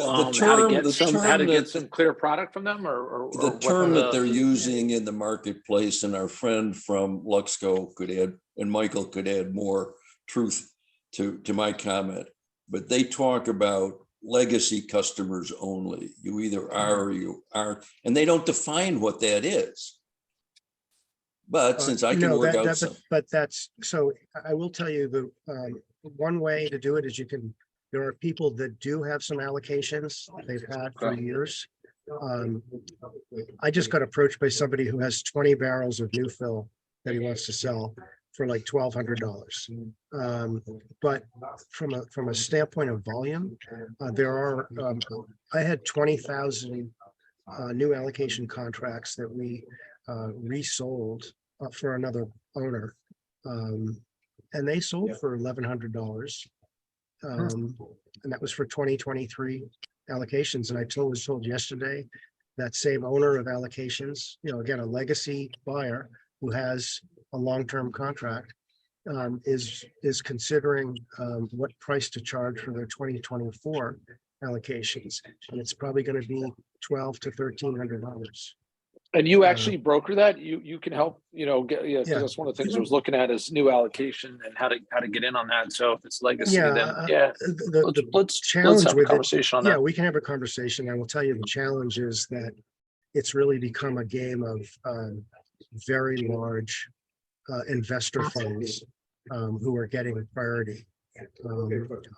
how to get some clear product from them, or the what term that they're using in the marketplace, and our friend from Luxco could add, and Michael could add more truth to my comment, but they talk about legacy customers only. You either are or you aren't, and they don't define what that is. But since I can work out some. But that's, so I will tell you the one way to do it is there are people that do have some allocations they've had for years. I just got approached by somebody who has 20 barrels of new fill that he wants to sell for like $1,200. But from a standpoint of volume, I had 20,000 new allocation contracts that we resold for another owner, and they sold for $1,100, and that was for 2023 allocations. And I was told yesterday that same owner of allocations, again, a legacy buyer who has a long-term contract, is considering what price to charge for their 2024 allocations, and it's probably going to be $1,200 to $1,300. And you actually broker that? You can help, because that's one of the things I was looking at is new allocation and how to get in on that. So if it's legacy, then let's have a conversation on that. Yeah, we can have a conversation. I will tell you the challenge is that it's really become a game of very large investor funds who are getting priority.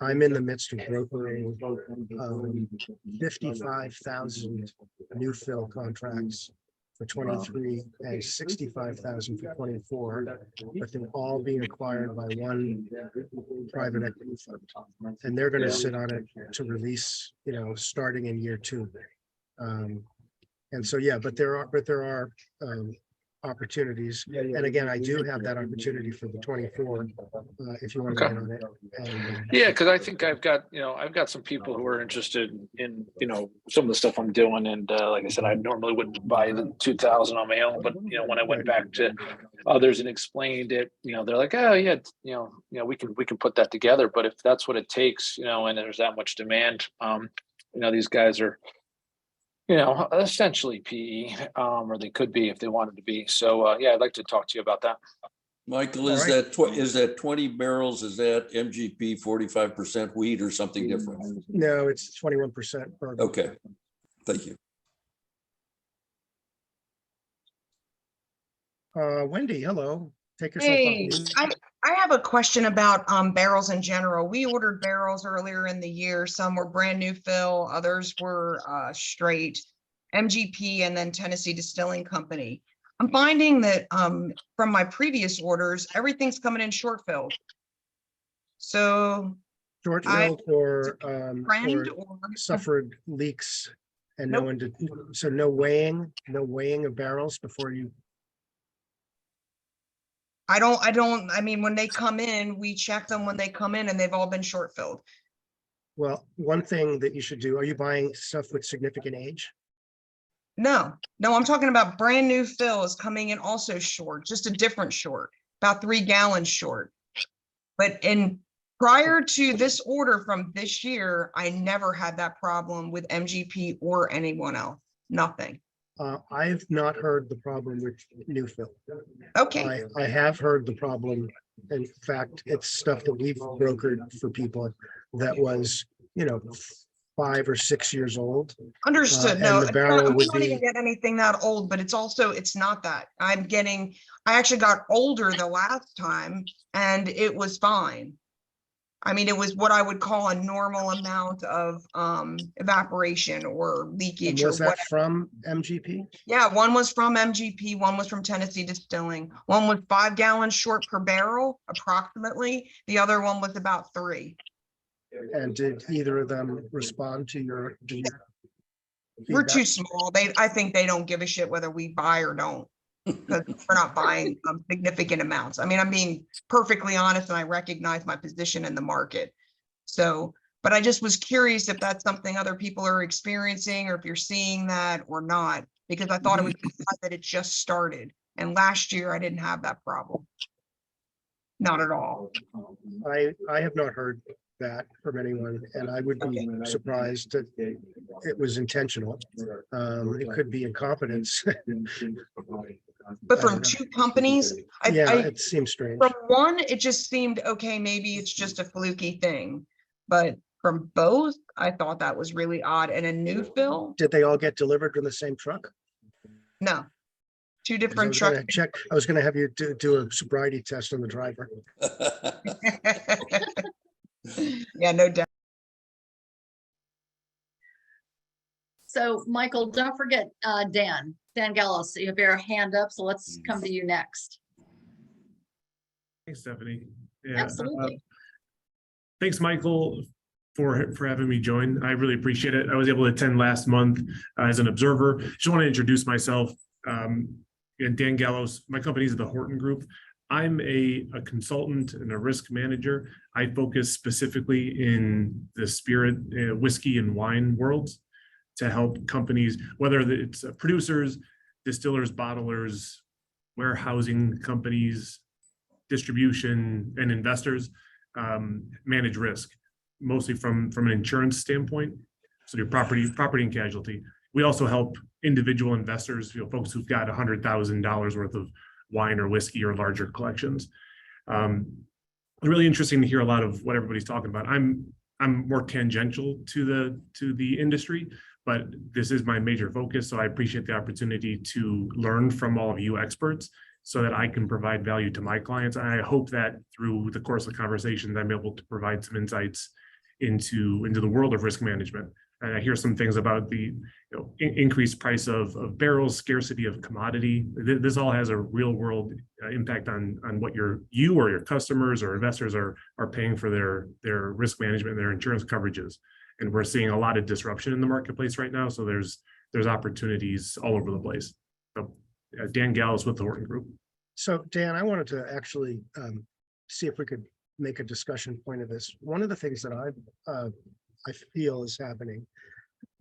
I'm in the midst of brokering 55,000 new fill contracts for 23 and 65,000 for 24, but they're all being acquired by one private equity fund, and they're going to sit on it to release, starting in year 2. And so, but there are opportunities, and again, I do have that opportunity for the 24 if you want to get on it. Because I think I've got some people who are interested in some of the stuff I'm doing, and like I said, I normally wouldn't buy the 2,000 on my own, but when I went back to others and explained it, they're like, oh yeah, we can put that together. But if that's what it takes, and there's that much demand, these guys are essentially PE, or they could be if they wanted to be. So I'd like to talk to you about that. Michael, is that 20 barrels? Is that MGP 45% wheat or something different? No, it's 21%. Okay, thank you. Wendy, hello. Take yourself off. I have a question about barrels in general. We ordered barrels earlier in the year. Some were brand new fill, others were straight MGP, and then Tennessee Distilling Company. I'm finding that from my previous orders, everything's coming in short filled. So short filled or suffered leaks, and no one did. So no weighing of barrels before you. I mean, when they come in, we check them when they come in, and they've all been short filled. Well, one thing that you should do, are you buying stuff with significant age? No, I'm talking about brand new fills coming in also short, just a different short, about 3 gallons short. But prior to this order from this year, I never had that problem with MGP or anyone else, nothing. I've not heard the problem with new fill. Okay. I have heard the problem. In fact, it's stuff that we've brokered for people that was, 5 or 6 years old. Understood. No, we don't even get anything that old, but it's not that. I actually got older the last time and it was fine. I mean, it was what I would call a normal amount of evaporation or And leakage or was that whatever. from MGP? Yeah, one was from MGP, one was from Tennessee Distilling. One was 5 gallons short per barrel approximately. The other one was about 3. And did either of them respond to your We're feedback? too small. I think they don't give a shit whether we buy or don't. Because we're not buying significant amounts. I mean, I'm being perfectly honest and I recognize my position in the market. So, but I just was curious if that's something other people are experiencing or if you're seeing that or not, because I thought it was odd that it just started. And last year I didn't have that problem. Not at all. I have not heard that from anyone, and I would be surprised that it was intentional. It could be incompetence. But from 2 companies, Yeah, it seems strange. from one, it just seemed, okay, maybe it's just a fluky thing. But from both, I thought that was really odd. And a new fill, Did they all get delivered in the same truck? no. 2 'Cause I different was gonna trucks. check, I was gonna have you do a sobriety test on the driver. Yeah, no doubt. So Michael, don't forget Dan Gallos, you have your hand up, so let's come to you next. Thanks, Stephanie. Yeah, Absolutely. thanks, Michael, for having me join. I really appreciate it. I was able to attend last month as an observer. Just want to introduce myself. And Dan Gallos, my company is the Horton Group. I'm a consultant and a risk manager. I focus specifically in the spirit, whiskey and wine worlds to help companies, whether it's producers, distillers, bottlers, warehousing companies, distribution, and investors manage risk, mostly from an insurance standpoint. So your property and casualty. We also help individual investors, folks who've got $100,000 worth of wine or whiskey or larger collections. Really interesting to hear a lot of what everybody's talking about. I'm more tangential to the industry, but this is my major focus. So I appreciate the opportunity to learn from all of you experts so that I can provide value to my clients. And I hope that through the course of the conversation, I'm able to provide some insights into the world of risk management. And I hear some things about the increased price of barrels, scarcity of commodity. This all has a real world impact on what you or your customers or investors are paying for their risk management and their insurance coverages. And we're seeing a lot of disruption in the marketplace right now. So there's opportunities all over the place. So Dan Gallos with the Horton Group. So Dan, I wanted to actually see if we could make a discussion point of this. One of the things that I feel is happening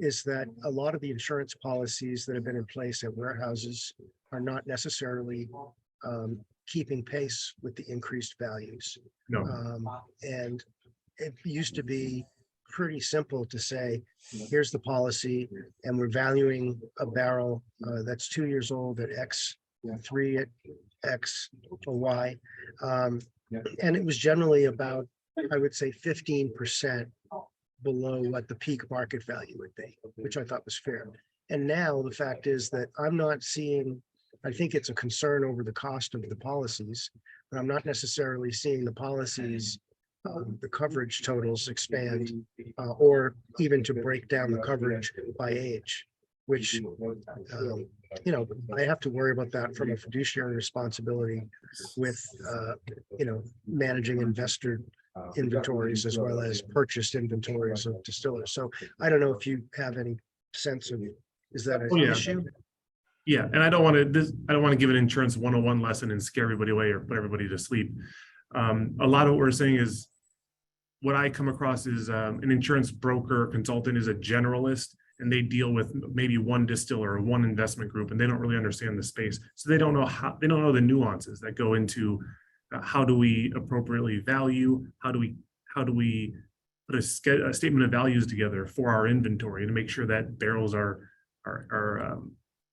is that a lot of the insurance policies that have been in place at warehouses are not necessarily keeping pace with the increased values. No. And it used to be pretty simple to say, here's the policy, and we're valuing a barrel that's 2 years old at X, 3 at X or Y. And it was generally about, I would say, 15% below what the peak market value would be, which I thought was fair. And now the fact is that I'm not seeing, I think it's a concern over the cost of the policies, but I'm not necessarily seeing the policies, the coverage totals expand, or even to break down the coverage by age, which, I have to worry about that from a fiduciary responsibility with, managing investor inventories as well as purchased inventories of distillers. So I don't know if you have any sense of, is that an issue? Yeah, and I don't want to give an insurance 101 lesson and scare everybody away or put everybody to sleep. A lot of what we're saying is, what I come across is an insurance broker consultant is a generalist, and they deal with maybe one distiller or one investment group, and they don't really understand the space. So they don't know the nuances that go into how do we appropriately value, how do we put a statement of values together for our inventory to make sure that barrels are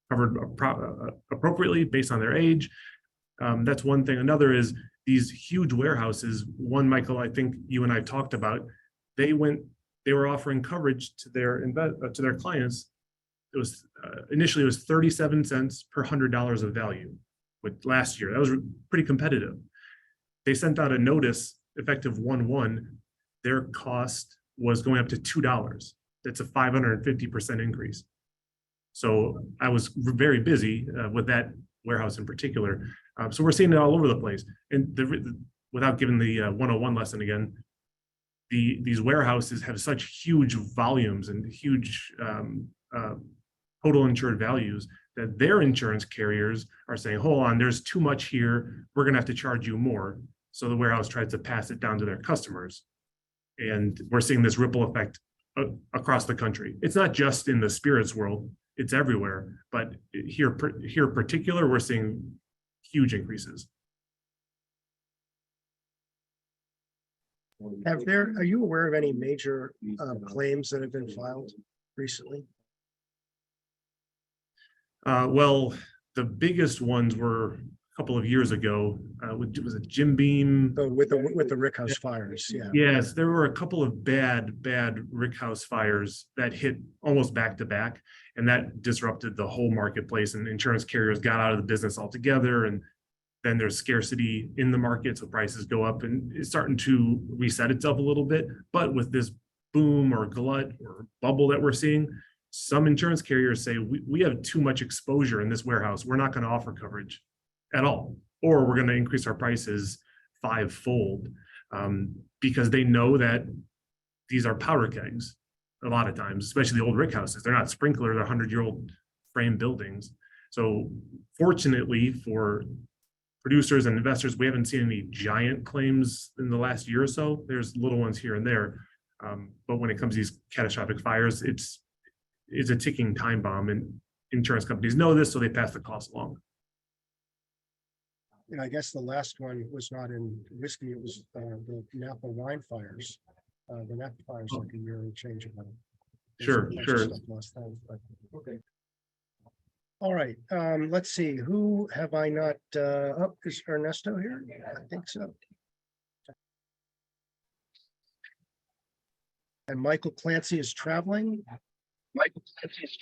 covered appropriately based on their age. That's one thing. Another is these huge warehouses. One, Michael, I think you and I talked about, they were offering coverage to their clients. It was initially it was 37 cents per $100 of value. With last year, that was pretty competitive. They sent out a notice effective 1/1 their cost was going up to $2. That's a 550% increase. So I was very busy with that warehouse in particular. So we're seeing it all over the place. And without giving the 101 lesson again, these warehouses have such huge volumes and huge total insured values that their insurance carriers are saying, hold on, there's too much here. We're gonna have to charge you more. So the warehouse tries to pass it down to their customers. And we're seeing this ripple effect across the country. It's not just in the spirits world, it's everywhere. But here particular, we're seeing huge increases. Are you aware of any major claims that have been filed recently? Well, the biggest ones were a couple of years ago. Was it Jim Beam? Oh, with the Rick House fires, yeah. Yes, there were a couple of bad Rick House fires that hit almost back to back, and that disrupted the whole marketplace, and insurance carriers got out of the business altogether. And then there's scarcity in the market, so prices go up, and it's starting to reset itself a little bit. But with this boom or glut or bubble that we're seeing, some insurance carriers say we have too much exposure in this warehouse. We're not going to offer coverage at all, or we're going to increase our prices 5-fold because they know that these are powder kegs a lot of times, especially the old Rick houses. They're not sprinkler, they're 100-year-old frame buildings. So fortunately for producers and investors, we haven't seen any giant claims in the last year or so. There's little ones here and there. But when it comes to these catastrophic fires, it's a ticking time bomb, and insurance companies know this, so they pass the cost along. And I guess the last one was not in whiskey, it was the Napa wine fires. The Napa fires like a year and change ago. Sure. Okay. All right, let's see, who have I not, is Ernesto here? I think so. And Michael Clancy is traveling. Michael Clancy is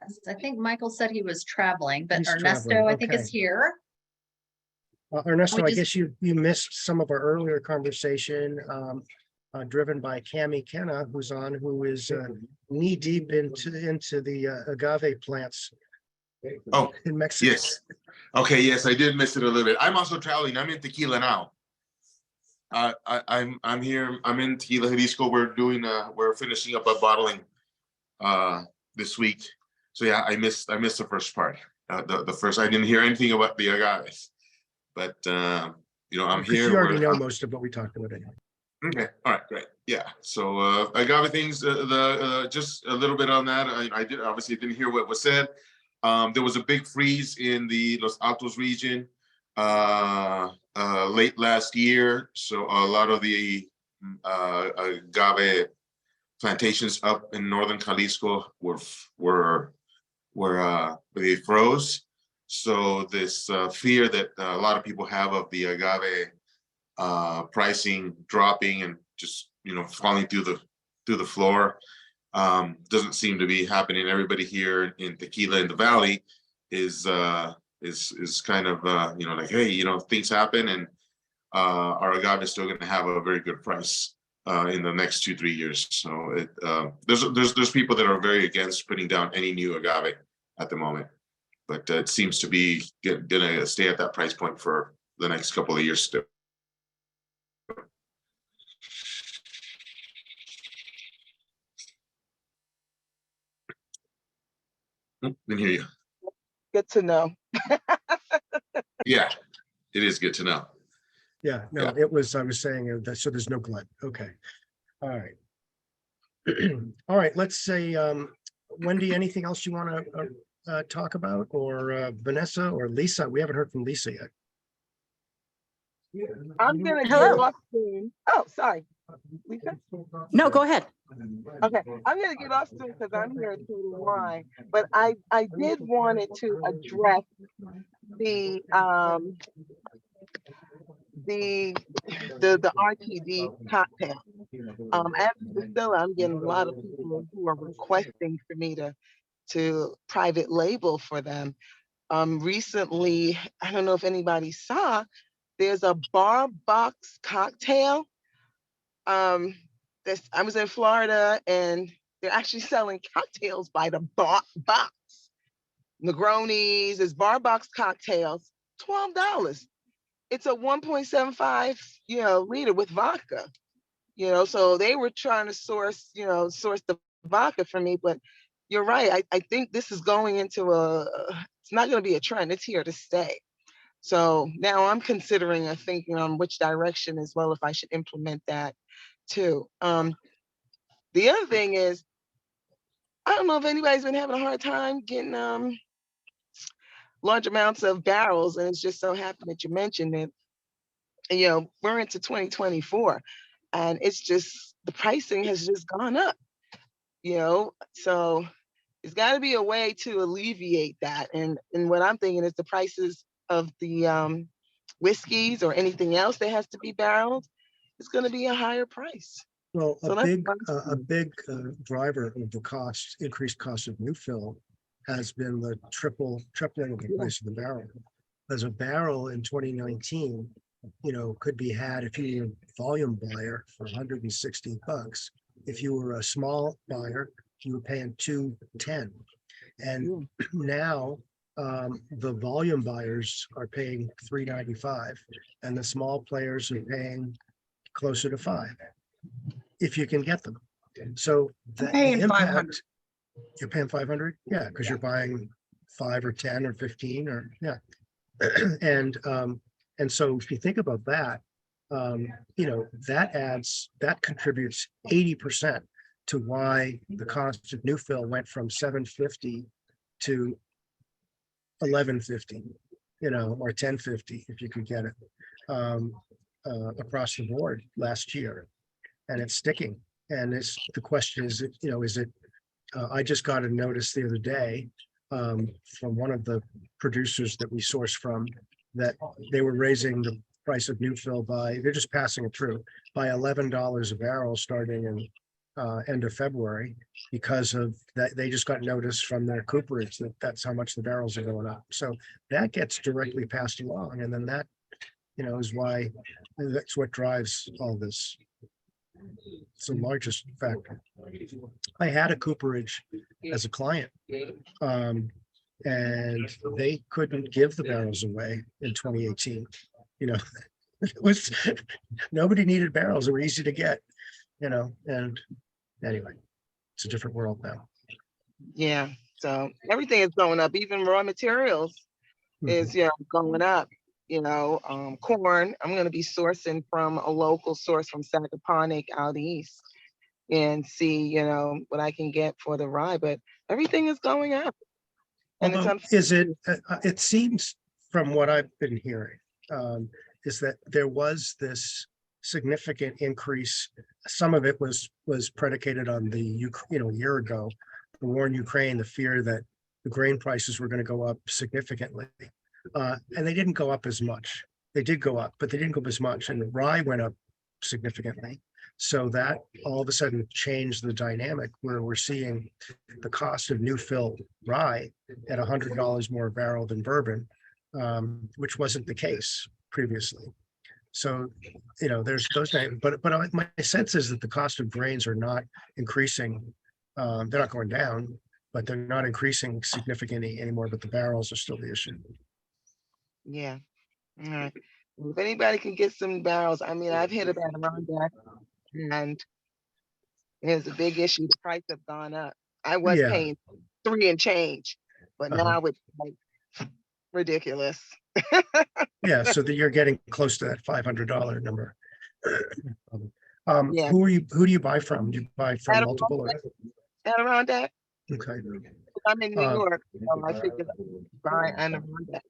Yes, I think Michael said he was traveling, but He's Ernesto, traveling, I think, is okay. here. Ernesto, We I guess you missed some of our earlier conversation, driven by Cami Kenna, who's on, who is knee deep into the agave plants. Oh, in Mexico. yes. Okay, yes, I did miss it a little bit. I'm also traveling. I'm in Tequila now. I'm here. I'm in Tequila, Jalisco. We're finishing up a bottling this week. So yeah, I missed the first part. The first, I didn't hear anything about the agaves, but I'm here. You already know most of what we talked about anyway. Okay, all right, great. Yeah, so agave things, just a little bit on that. I didn't hear what was said. There was a big freeze in the Los Altos region late last year. So a lot of the agave plantations up in northern Jalisco they froze. So this fear that a lot of people have of the agave pricing dropping and just falling through the floor doesn't seem to be happening. Everybody here in Tequila in the Valley is kind of like, hey, things happen, and our agave is still going to have a very good price in the next 2-3 years. So there's people that are very against putting down any new agave at the moment, but it seems to be gonna stay at that price point for the next couple of years still. Didn't hear you. Good to know. Yeah, it is good to know. Yeah, no, Yeah. it was, I was saying that, so there's no glut. Okay. All right. All right, let's say, Wendy, anything else you want to talk about, or Vanessa or Lisa? We haven't heard from Lisa yet. I'm gonna Hello. get off soon. Oh, sorry. Lisa? No, go ahead. Okay, I'm gonna get off soon because I'm here at Total Wine, but I did wanted to address the RTD cocktail. As a distiller, I'm getting a lot of people who are requesting for me to private label for them. Recently, I don't know if anybody saw, there's a bar box cocktail. I was in Florida and they're actually selling cocktails by the box. Negronis, there's bar box cocktails, $12. It's a 1.75, liter with vodka. So they were trying to source the vodka for me, but you're right. I think this is going into it's not going to be a trend. It's here to stay. So now I'm considering and thinking on which direction as well, if I should implement that too. The other thing is, I don't know if anybody's been having a hard time getting large amounts of barrels, and it's just so happened that you mentioned it. And, we're into 2024, and it's just the pricing has just gone up. So there's got to be a way to alleviate that. And what I'm thinking is the prices of the whiskeys or anything else that has to be barreled is going to be a higher price. Well, So a that's big driver of the increased cost of new fill has been the tripling of the price of the barrel. As a barrel in 2019, could be had if you were a volume buyer for $160. If you were a small buyer, you were paying $210. And now the volume buyers are paying $395, and the small players are paying closer to $5, if you can get them. So the paying impact, 500. You're paying 500, yeah, because you're buying 5 or 10 or 15 or and so if you think about that, that contributes 80% to why the cost of new fill went from $750 to $1150, or $1050 if you could get it, across the board last year, and it's sticking. And the question is, I just got a notice the other day from one of the producers that we source from, that they were raising the price of new fill they're just passing it through, by $11 a barrel starting in end of February, because of that. They just got notice from their cooperage that's how much the barrels are going up. So that gets directly passed along, and then that is why that's what drives all this. It's the largest factor. I had a cooperage as a client, and they couldn't give the barrels away in 2018. It was, nobody needed barrels. They were easy to get, and anyway, it's a different world now. Yeah. So everything is going up. Even raw materials is, going up. Corn, I'm going to be sourcing from a local source from Sagaponic out east, and see, what I can get for the rye, but everything is going up. And Although, it seems from what I've been hearing, is that there was this significant increase. Some of it was predicated on a year ago, the war in Ukraine, the fear that the grain prices were going to go up significantly. And they didn't go up as much. They did go up, but they didn't go up as much. And the rye went up significantly. So that all of a sudden changed the dynamic, where we're seeing the cost of new fill rye at $100 more a barrel than bourbon, which wasn't the case previously. So, there's those things, but my sense is that the cost of grains are not increasing. They're not going down, but they're not increasing significantly anymore, but the barrels are still the issue. Yeah. All right. If anybody can get some barrels, I've hit about Adirondack, and it's a big issue. The price have gone up. I was paying $3 and change, but now it's like ridiculous. Yeah, so that you're getting close to that $500 number. Yeah. Who do you buy from? Do you buy from multiple? Adirondack. Okay. I'm in New York, so I figured buy Adirondack.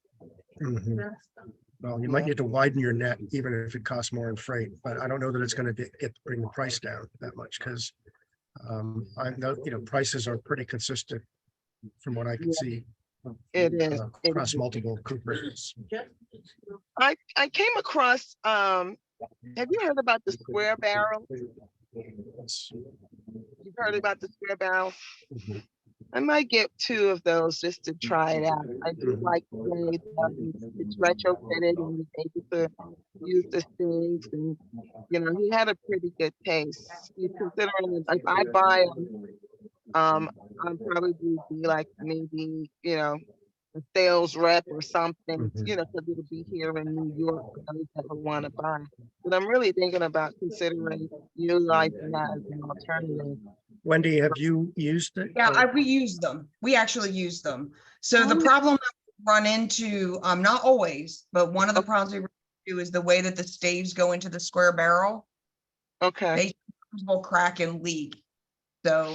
Well, you might need to widen your net, even if it costs more in freight, but I don't know that it's going to bring the price down that much, because I know, prices are pretty consistent from what I can see. It is. Across multiple cooperages. I came across, have you heard about the square barrel? You've heard about the square barrel? I might get 2 of those just to try it out. I do like the way that it's retrofitted and it's able to use the things, and he had a pretty good taste. You considering if I buy them, I'll probably be like maybe a sales rep or something, because it'll be here in New York for those that would want to buy. But I'm really thinking about considering utilizing that as an alternative. Wendy, have you used it? Yeah, we use them. We actually use them. So the problem that we run into, not always, but one of the problems we run into is the way that the staves go into the square barrel. Okay. They will crack and leak. So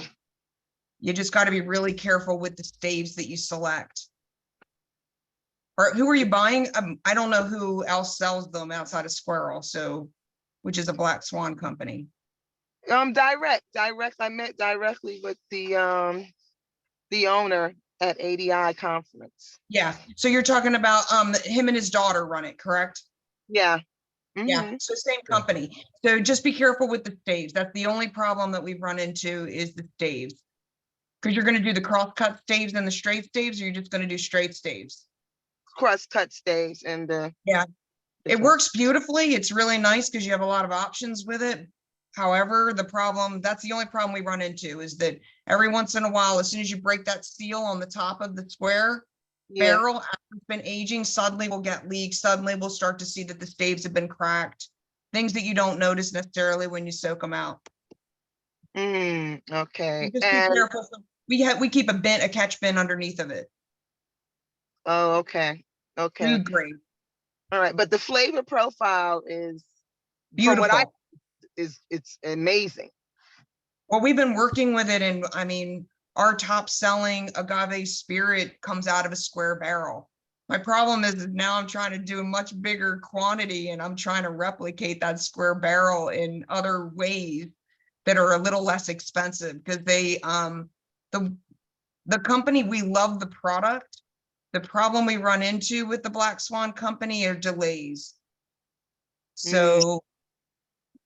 you just got to be really careful with the staves that you select. Or who are you buying? I don't know who else sells them outside of Squirrel, which is a Black Swan company. Direct. I met directly with the owner at ADI conference. Yeah. So you're talking about him and his daughter run it, correct? Yeah. Yeah. So same company. So just be careful with the staves. That's the only problem that we've run into is the staves. Because you're going to do the cross cut staves and the straight staves, or you're just going to do straight staves? Cross cut staves and yeah. It works beautifully. It's really nice because you have a lot of options with it. However, that's the only problem we run into is that every once in a while, as soon as you break that seal on the top of the square barrel, after it's been aging, suddenly we'll get leaks. Suddenly we'll start to see that the staves have been cracked. Things that you don't notice necessarily when you soak them out. Okay. Just be careful. We keep a catch bin underneath of it. Oh, okay. Okay. Food grade. All right, but the flavor profile is beautiful. From what it's amazing. Well, we've been working with it, and I mean, our top selling agave spirit comes out of a square barrel. My problem is now I'm trying to do a much bigger quantity, and I'm trying to replicate that square barrel in other ways that are a little less expensive, because they the company, we love the product. The problem we run into with the Black Swan company are delays. So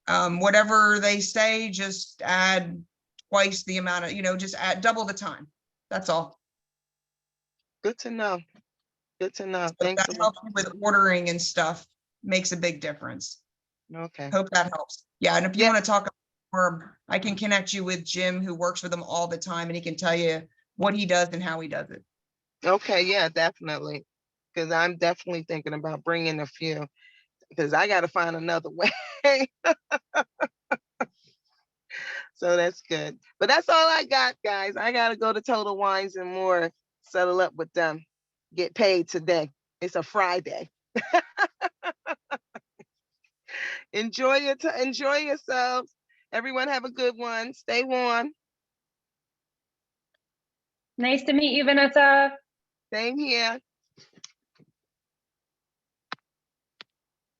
whatever they say, just add twice the amount of, just add double the time. That's all. Good to know. Good to know. So Thanks. that helps you with ordering and stuff. Makes a big difference. Okay. Hope that helps. Yeah, and if you want to talk more, I can connect you with Jim, who works with them all the time, and he can tell you what he does and how he does it. Okay, yeah, definitely. Because I'm definitely thinking about bringing a few, because I got to find another way. So that's good. But that's all I got, guys. I got to go to Total Wines and More, settle up with them, get paid today. It's a Friday. Enjoy yourselves. Everyone have a good one. Stay warm. Nice to meet you, Vanessa. Same here.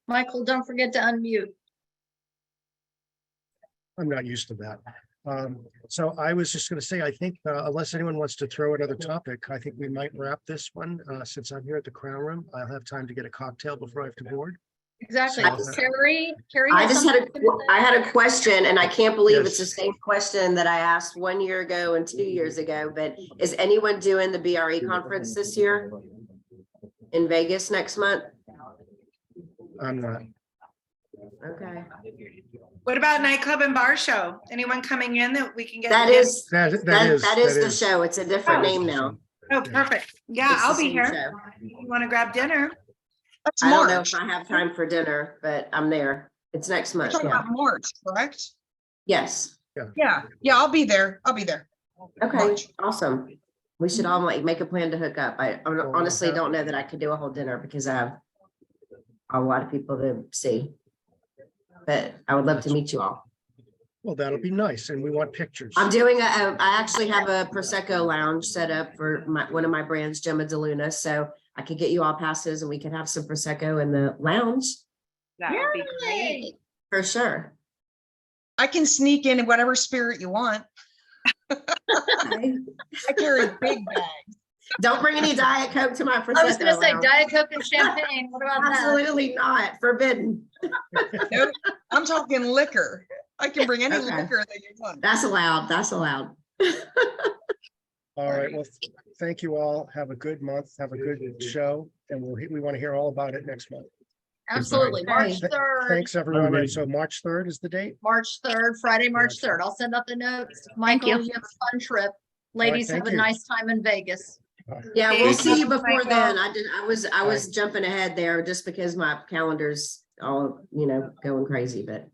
Michael, don't forget to unmute. I'm not used to that. So I was just going to say, I think unless anyone wants to throw another topic, I think we might wrap this one. Since I'm here at the Crown Room, I'll have time to get a cocktail before I have to board. Exactly. So, Carrie I has just had something to say? I had a question, and I can't believe it's the Yes. same question that I asked 1 year ago and 2 years ago, but is anyone doing the BRE conference this year in Vegas next month? I'm not. Okay. What about nightclub and bar show? Anyone coming in that we can get? That is That that is the is. show. It's a different name now. Oh, perfect. Yeah, It's the I'll be same here. show. You want to grab dinner? That's I don't know March. if I have time for dinner, but I'm there. It's next You're month. talking Yeah. about March, correct? Yes. Yeah. I'll be there. Okay. March. Awesome. We should all make a plan to hook up. I honestly don't know that I could do a whole dinner because I have a lot of people to see. But I would love to meet you all. Well, that'll be nice. And we want pictures. I'm doing I actually have a Prosecco lounge set up for one of my brands, Gemma DeLuna. So I could get you all passes and we could have some Prosecco in the lounge. That would be great. For sure. I can sneak in whatever spirit you want. I carry big bags. Don't bring any Diet Coke to my Prosecco. I was going to say lounge. Diet Coke and champagne. What about that? Absolutely not. Forbidden. No, I'm talking liquor. I can bring any Okay. liquor that you want. That's allowed. That's allowed. All right, well, thank you all. Have a good month. Have a good show, and we want to hear all about it next month. Absolutely. March 3rd. Thanks, everyone. Everybody. And so March 3rd is the date? March 3rd, Friday, March 3rd. I'll send out the notes. Michael, you have a fun trip. Ladies, thank have a you. nice time in Vegas. Yeah, we'll Thank see you. you before Michael. then. I was jumping ahead there just because my calendar's all, going crazy, but.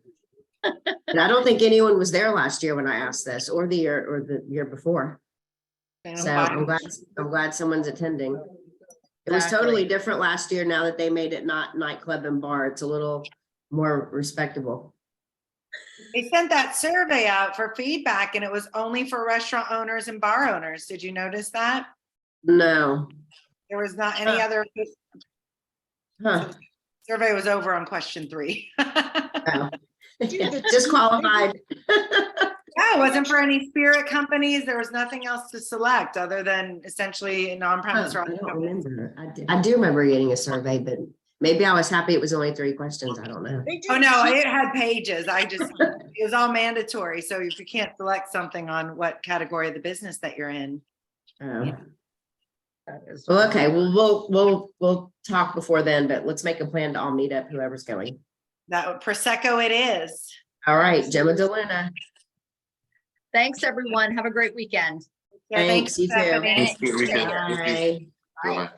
And I don't think anyone was there last year when I asked this, or the year before. So I'm glad someone's attending. It was totally Exactly. different last year now that they made it not nightclub and bar. It's a little more respectable. They sent that survey out for feedback and it was only for restaurant owners and bar owners. Did you notice that? No. There was not any other. Huh. Survey was over on question 3. Oh. Disqualified. Yeah, it wasn't for any spirit companies. There was nothing else to select other than essentially non-premise. I don't remember. I do remember getting a survey, but maybe I was happy it was only 3 questions. I don't know. Oh, no, it had pages. It was all mandatory. So if you can't select something on what category of the business that you're in. Well, okay, we'll talk before then, but let's make a plan to all meet up, whoever's going. That Prosecco it is. All right, Gemma DeLuna. Thanks, everyone. Have a great weekend. Yeah, Thanks, you too. Stephanie. Thanks for the weekend. Thank you. Bye. Bye-bye.